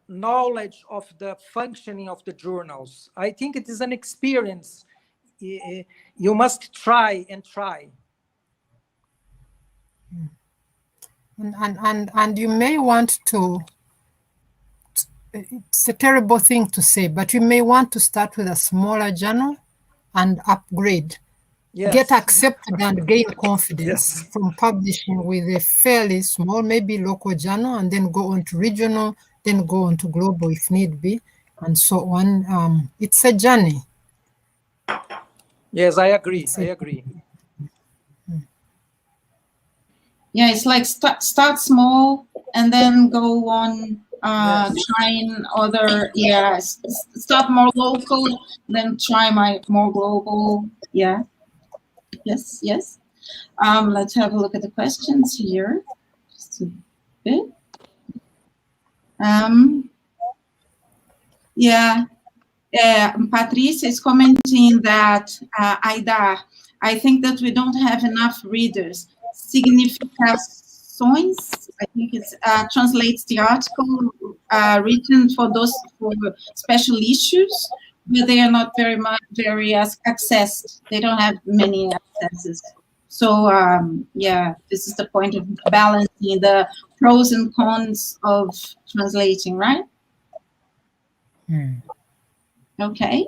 knowledge of the functioning of the journals. I think it is an experience. You must try and try. And you may want to, it's a terrible thing to say, but you may want to start with a smaller journal and upgrade. Yes. Get accepted and gain confidence from publishing with a fairly small, maybe local journal, and then go on to regional, then go on to global if need be, and so on. It's a journey. Yes, I agree. Yeah, it's like start small and then go on trying other. Yeah, start more local, then try more global. Yeah. Yes. Let's have a look at the questions here. Just a bit. Patricia is commenting that, Aidar, I think that we don't have enough readers. Significações, I think it translates the article written for special issues, but they are not very accessed. They don't have many accesses. So, this is the point of balancing the pros and cons of translating, right? Okay.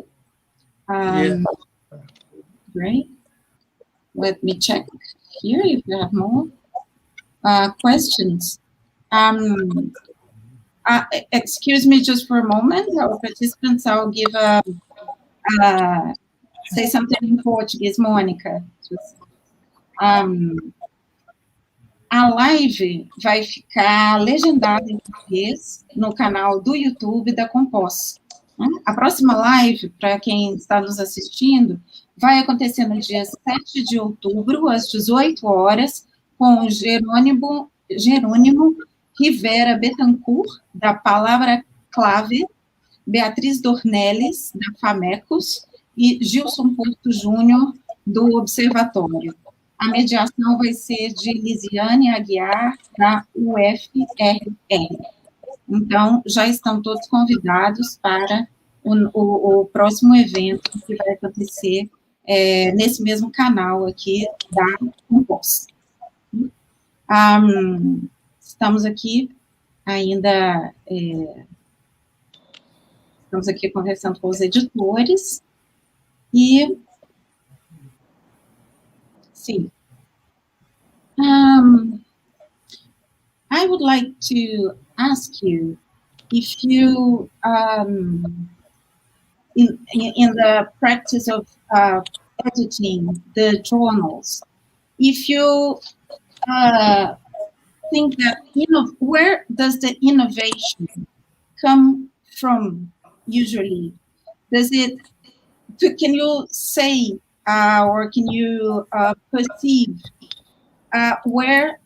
Great. Let me check here if you have more questions. Excuse me just for a moment, our participants. I'll give say something in Portuguese, Mônica. A live vai ficar legendada em português no canal do YouTube da COMPÓS. A próxima live, para quem está nos assistindo, vai acontecer no dia 7 de outubro, às 18 horas, com Jerônimo Rivera Betancourt, da Palavra Clave, Beatriz Dornelles, da FAMECOS, e Gilson Porto Júnior, do Observatório. A mediação vai ser de Lisiane Aguiar, da UFRR. Então, já estão todos convidados para o próximo evento que vai acontecer nesse mesmo canal aqui da COMPÓS. Estamos aqui ainda, estamos aqui conversando com os editores e, sim, I would like to ask you if you, in the practice of editing the journals, if you think that, where does the innovation come from usually? Does it, can you say, or can you perceive where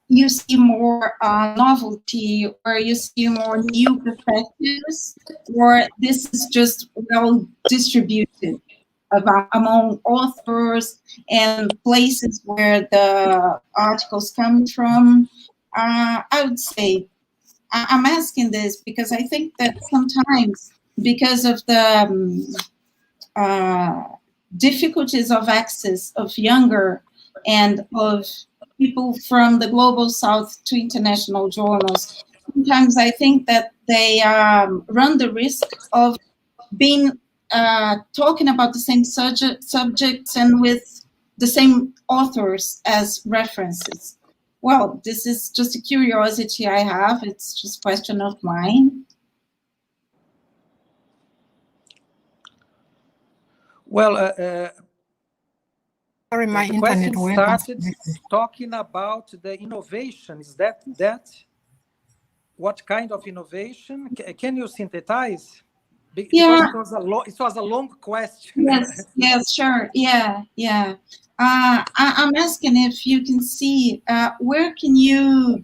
you see more novelty, or you see more new perspectives, or this is just well distributed among authors and places where the articles come from? I would say, I'm asking this because I think that sometimes, because of the difficulties of access of younger and of people from the global south to international journals, sometimes I think that they run the risk of being talking about the same subjects and with the same authors as references. Well, this is just a curiosity I have. It's just a question of mine. Well, sorry, my the internet question started talking about the innovation. Is that what kind of innovation? Can you synthesize? Because yeah, it was a long question. Yes, sure. Yeah. I'm asking if you can see where can you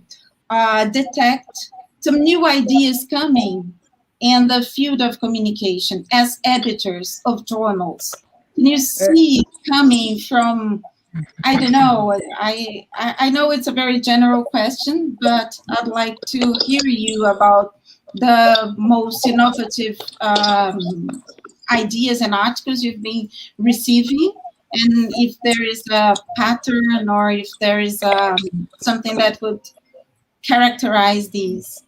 detect some new ideas coming in the field of communication as editors of journals. Can you see coming from, I don't know, I know it's a very general question, but I'd like to hear you about the most innovative ideas and articles you've been receiving, and if there is a pattern or if there is something that would characterize these.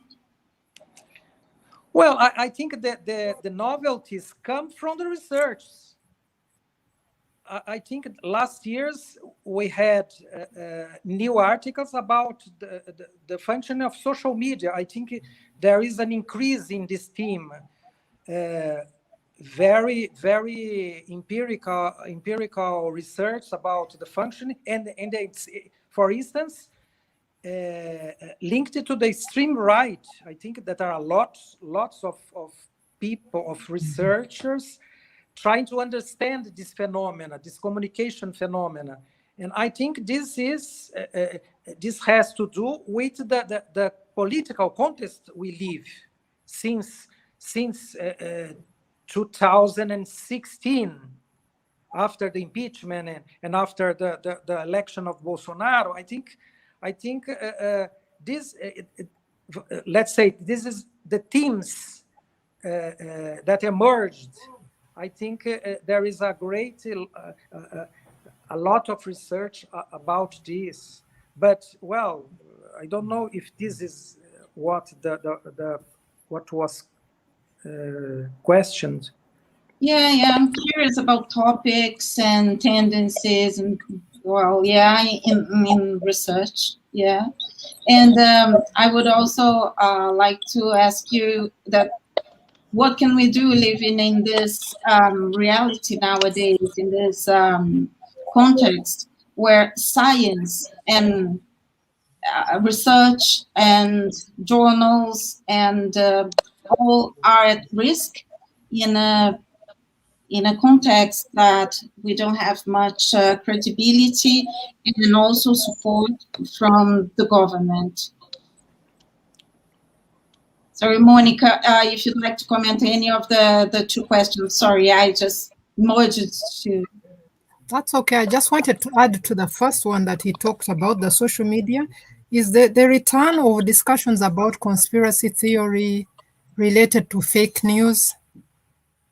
Well, I think that the novelties come from the research. I think last years we had new articles about the function of social media. I think there is an increase in this theme. Very, very empirical research about the function, and it's, for instance, linked to the extreme right. I think that there are lots of people, of researchers, trying to understand this phenomena, this communication phenomena. And I think this is this has to do with the political context we live since 2016, after the impeachment and after the election of Bolsonaro. I think this, let's say, this is the themes that emerged. I think there is a great, a lot of research about this, but well, I don't know if this is what what was questioned. Yeah, I'm curious about topics and tendencies, and well, yeah, in research, yeah. And I would also like to ask you that what can we do living in this reality nowadays, in this context where science and research and journals and all are at risk in a context that we don't have much credibility and also support from the government. Sorry, Monica, if you'd like to comment any of the two questions. Sorry, I just merged two. That's okay. I just wanted to add to the first one that he talked about, the social media, is the return of discussions about conspiracy theory related to fake news.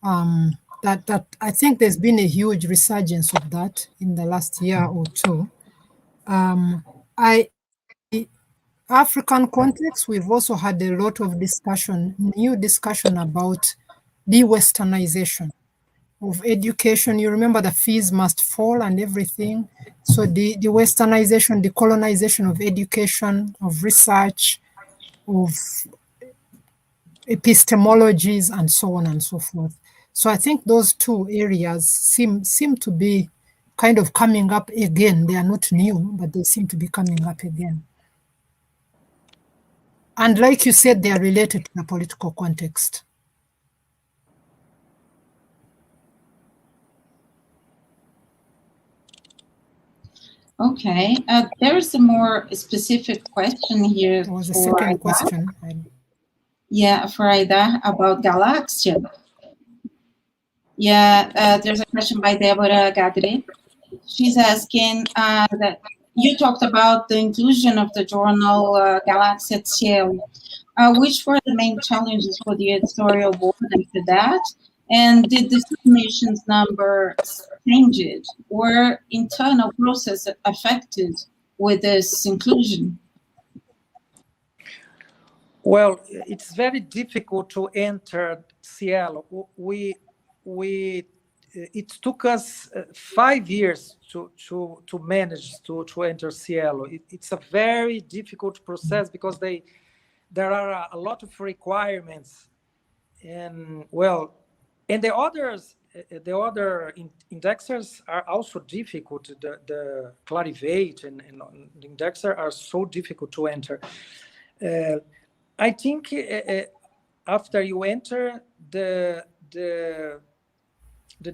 That I think there's been a huge resurgence of that in the last year or two. African context, we've also had a lot of discussion, new discussion about de-Westernization of education. You remember the fees must fall and everything. So the Westernization, the colonization of education, of research, of epistemologies, and so on and so forth. So I think those two areas seem to be kind of coming up again. They are not new, but they seem to be coming up again. And like you said, they are related to the political context. Okay, there is a more specific question here. There was a second question. Yeah, for Aidar about Galáxia. Yeah, there's a question by Deborah Gadre. She's asking that you talked about the inclusion of the journal Galáxia Cielo. Which were the main challenges for the editorial board after that? And did the submissions number change? Were internal processes affected with this inclusion? Well, it's very difficult to enter Cielo. It took us 5 years to manage to enter Cielo. It's a very difficult process because there are a lot of requirements, and well, and the other indexers are also difficult. The Clarivate and the indexer are so difficult to enter. I think after you enter, the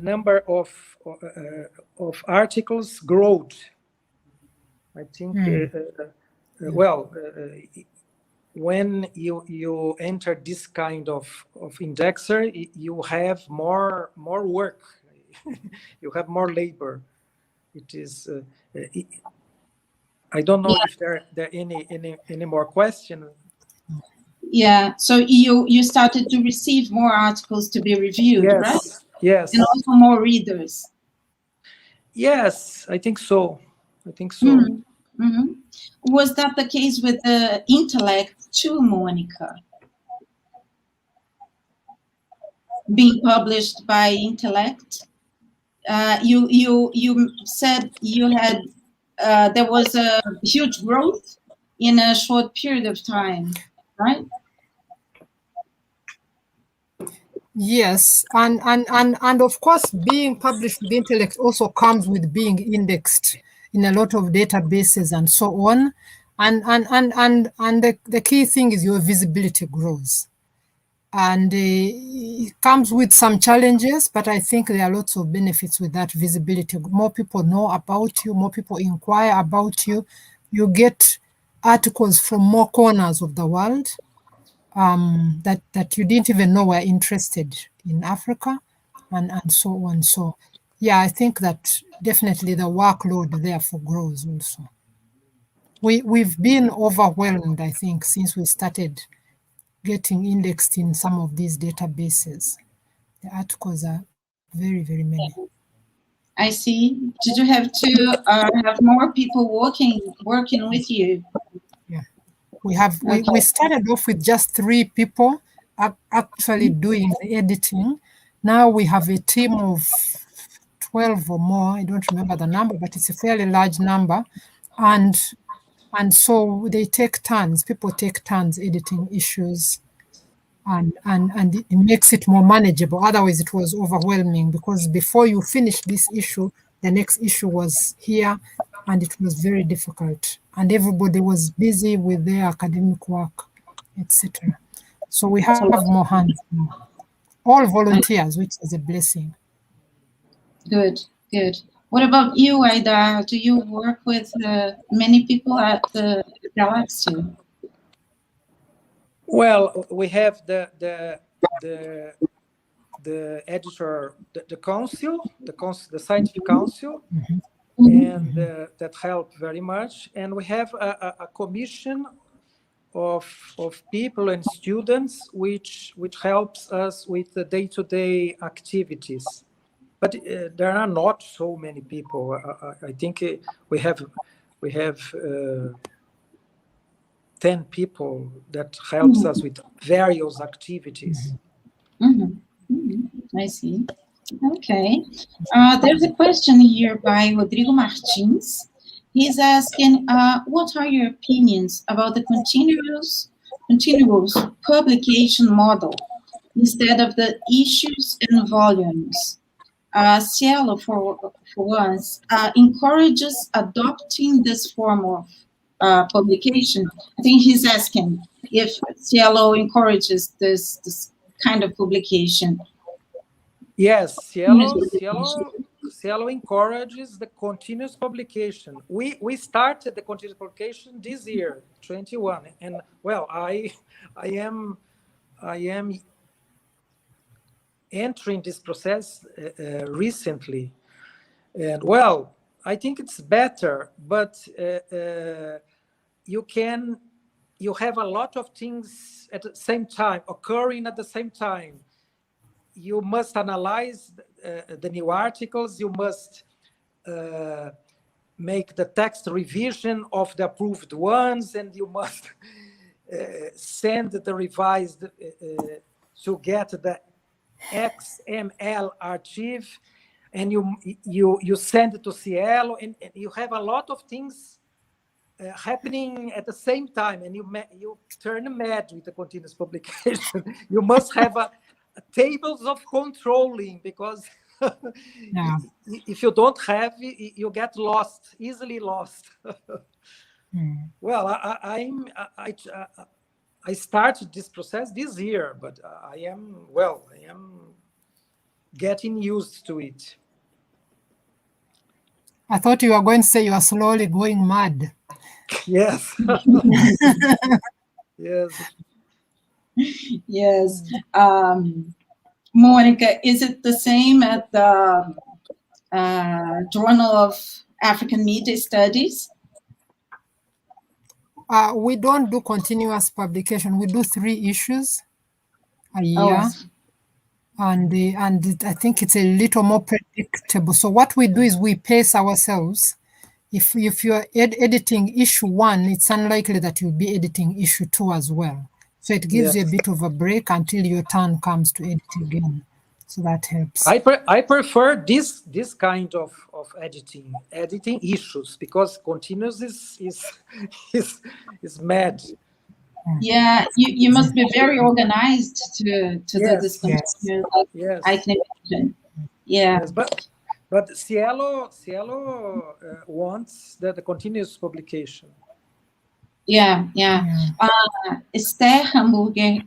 number of articles growed. I think when you enter this kind of indexer, you have more work, you have more labor. It is. I don't know if there are any more questions. Yeah. So you started to receive more articles to be reviewed, yes, right? Yes. And also more readers. Yes, I think so. Mm-hmm. Mm-hmm. Was that the case with the intellect too, Monica? Being published by Intellect, you said you had there was a huge growth in a short period of time, right? Yes, and of course, being published with Intellect also comes with being indexed in a lot of databases and so on. And the key thing is your visibility grows. And it comes with some challenges, but I think there are lots of benefits with that visibility. More people know about you, more people inquire about you. You get articles from more corners of the world that you didn't even know were interested in Africa, and so on. So, yeah, I think that definitely the workload therefore grows also. We've been overwhelmed, I think, since we started getting indexed in some of these databases. The articles are very, very many. I see. Did you have to have more people working with you? Yeah, we started off with just 3 people actually doing the editing. Now we have a team of 12 or more. I don't remember the number, but it's a fairly large number, and so they take turns. People take turns editing issues. And it makes it more manageable. Otherwise, it was overwhelming, because before you finish this issue, the next issue was here, and it was very difficult. And everybody was busy with their academic work, etc. So we have more hands now. All volunteers, which is a blessing. Good, good. What about you, Aidar? Do you work with many people at the Galáxia? Well, we have the editor, the council, the scientific council, and that helped very much. And we have a commission of people and students which helps us with the day-to-day activities. But there are not so many people. I think we have 10 people that helps us with various activities. I see. Okay. There's a question here by Rodrigo Martins. He's asking, what are your opinions about the continuous publication model instead of the issues and volumes? Cielo, for once, encourages adopting this form of publication. I think he's asking if Cielo encourages this kind of publication. Yes, Cielo encourages the continuous publication. We started the continuous publication this year, 21, and well, I am entering this process recently, and well, I think it's better, but you have a lot of things at the same time occurring at the same time. You must analyze the new articles. You must make the text revision of the approved ones, and you must send the revised to get the XML archive, and you send it to Cielo, and you have a lot of things happening at the same time, and you turn mad with the continuous publication. You must have tables of controlling, because if you don't have, you get lost, easily lost. Well, I started this process this year, but I am getting used to it. I thought you were going to say you are slowly going mad. Yes. Yes. Yes. Monica, is it the same at the Journal of African Media Studies? We don't do continuous publication. We do 3 issues a year. And I think it's a little more predictable. So what we do is we pace ourselves. If you're editing issue 1, it's unlikely that you'll be editing issue 2 as well. So it gives you a bit of a break until your turn comes to edit again. So that helps. I prefer this kind of editing issues, because continuous is mad. Yeah, you must be very organized to do this continuous. Yes. I can imagine. Yeah. Yes, but Cielo wants the continuous publication. Yeah. Esther Hamburger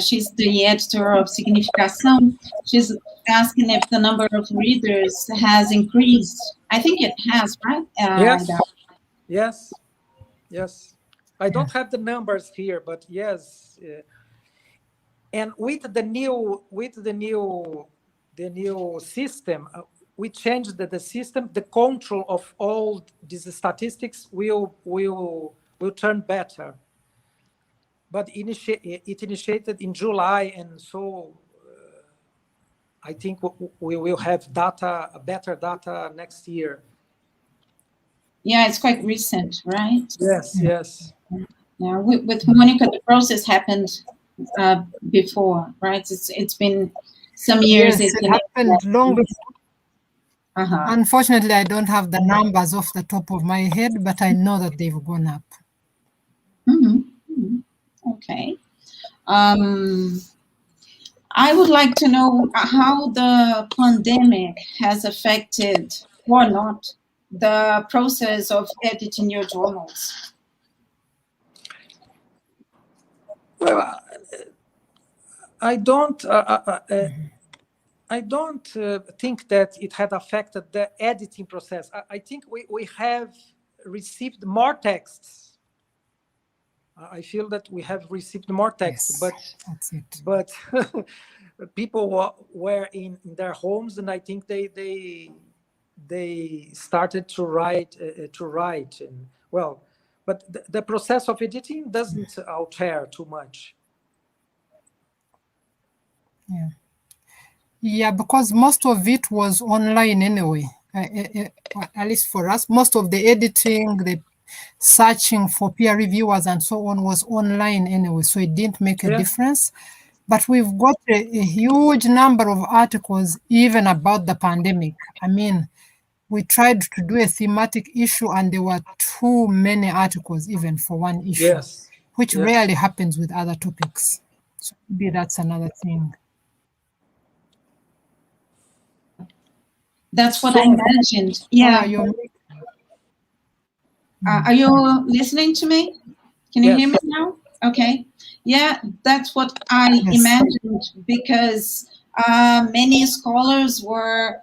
she's the editor of Significação. She's asking if the number of readers has increased. I think it has, right? Yes. I don't have the numbers here, but yes. And with the new system, we changed the system. The control of all these statistics will turn better. But it initiated in July, and so I think we will have better data next year. Yeah, it's quite recent, right? Yes. Yeah, with Monica, the process happened before, right? It's been some years. Yes, it happened long before. Unfortunately, I don't have the numbers off the top of my head, but I know that they've gone up. Okay. I would like to know how the pandemic has affected or not the process of editing your journals. Well, I don't think that it had affected the editing process. I think we have received more texts. I feel that we have received more texts, yes, that's it. But people were in their homes, and I think they started to write. And well, but the process of editing doesn't alter too much. Yeah, because most of it was online anyway. At least for us, most of the editing, the searching for peer reviewers and so on was online anyway, so it didn't make a difference. But we've got a huge number of articles even about the pandemic. I mean, we tried to do a thematic issue and there were too many articles even for one issue, which rarely happens with other topics. So maybe that's another thing. That's what I imagined. Yeah. Are you listening to me? Can you hear me now? Okay. Yeah, that's what I imagined, because many scholars were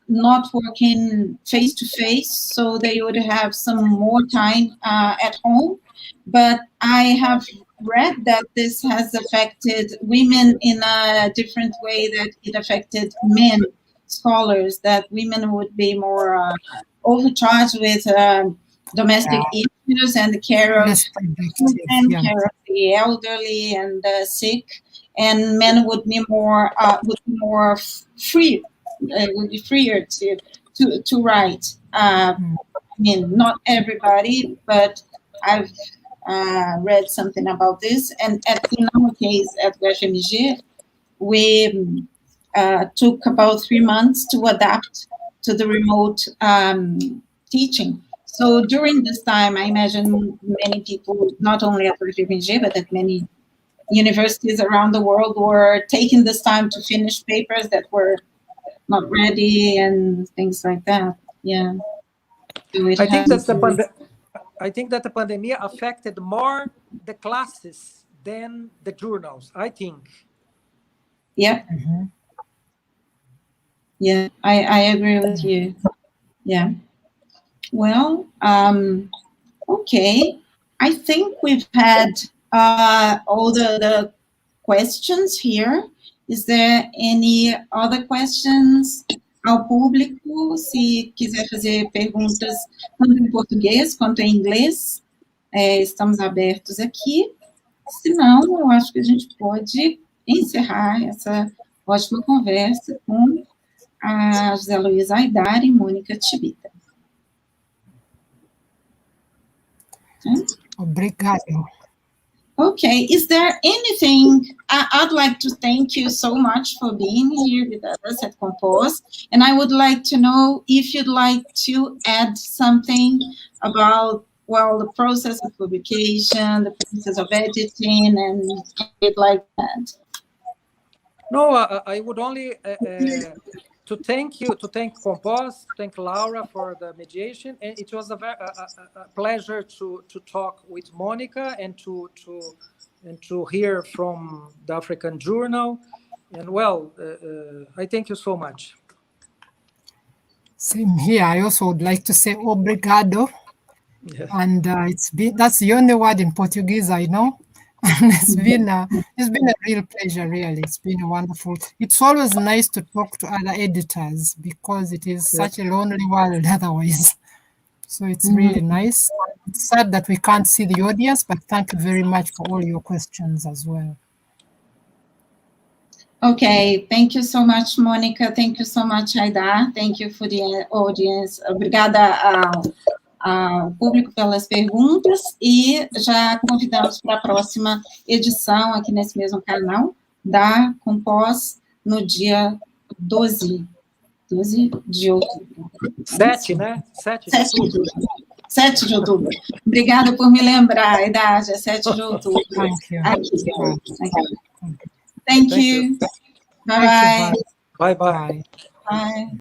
not working face-to-face, so they would have some more time at home. But I have read that this has affected women in a different way that it affected men scholars, that women would be more overcharged with domestic issues and the care of children, care of the elderly and the sick, and men would be more free, would be freer to write. I mean, not everybody, but I've read something about this. And in our case at UFMG, we took about 3 months to adapt to the remote teaching. So during this time, I imagine many people, not only at UFMG, but at many universities around the world, were taking this time to finish papers that were not ready and things like that. Yeah. So I think that the pandemic affected more the classes than the journals, I think. Yeah. Yeah, I agree with you. Yeah. Well, okay. I think we've had all the questions here. Is there any other questions ao público? Se quiser fazer perguntas tanto em português quanto em inglês, estamos abertos aqui. Se não, eu acho que a gente pode encerrar essa ótima conversa com a José Luiz Aidar e Mônica Chibita. Obrigado. Okay, is there anything, I'd like to thank you so much for being here with us at COMPÓS, and I would like to know if you'd like to add something about, well, the process of publication, the process of editing, and you'd like that. No, I would only to thank COMPÓS, thank Laura for the mediation, and it was a pleasure to talk with Monica and to hear from the African Journal. And well, I thank you so much. Same here. I also would like to say obrigado. Yeah. And that's the only word in Portuguese I know. And it's been a real pleasure, really. It's been wonderful. It's always nice to talk to other editors because it is such a lonely world otherwise. So it's really nice. It's sad that we can't see the audience, but thank you very much for all your questions as well. Okay, thank you so much, Monica. Thank you so much, Aidar. Thank you for the audience. Obrigada ao público pelas perguntas e já convidamos para a próxima edição aqui nesse mesmo canal da COMPÓS no dia 12 de outubro. 7, né? 7 de outubro. 7 de outubro. Obrigada por me lembrar, Aidar, é 7 de outubro. Aqui. Thank you. Bye-bye. Bye-bye. Bye.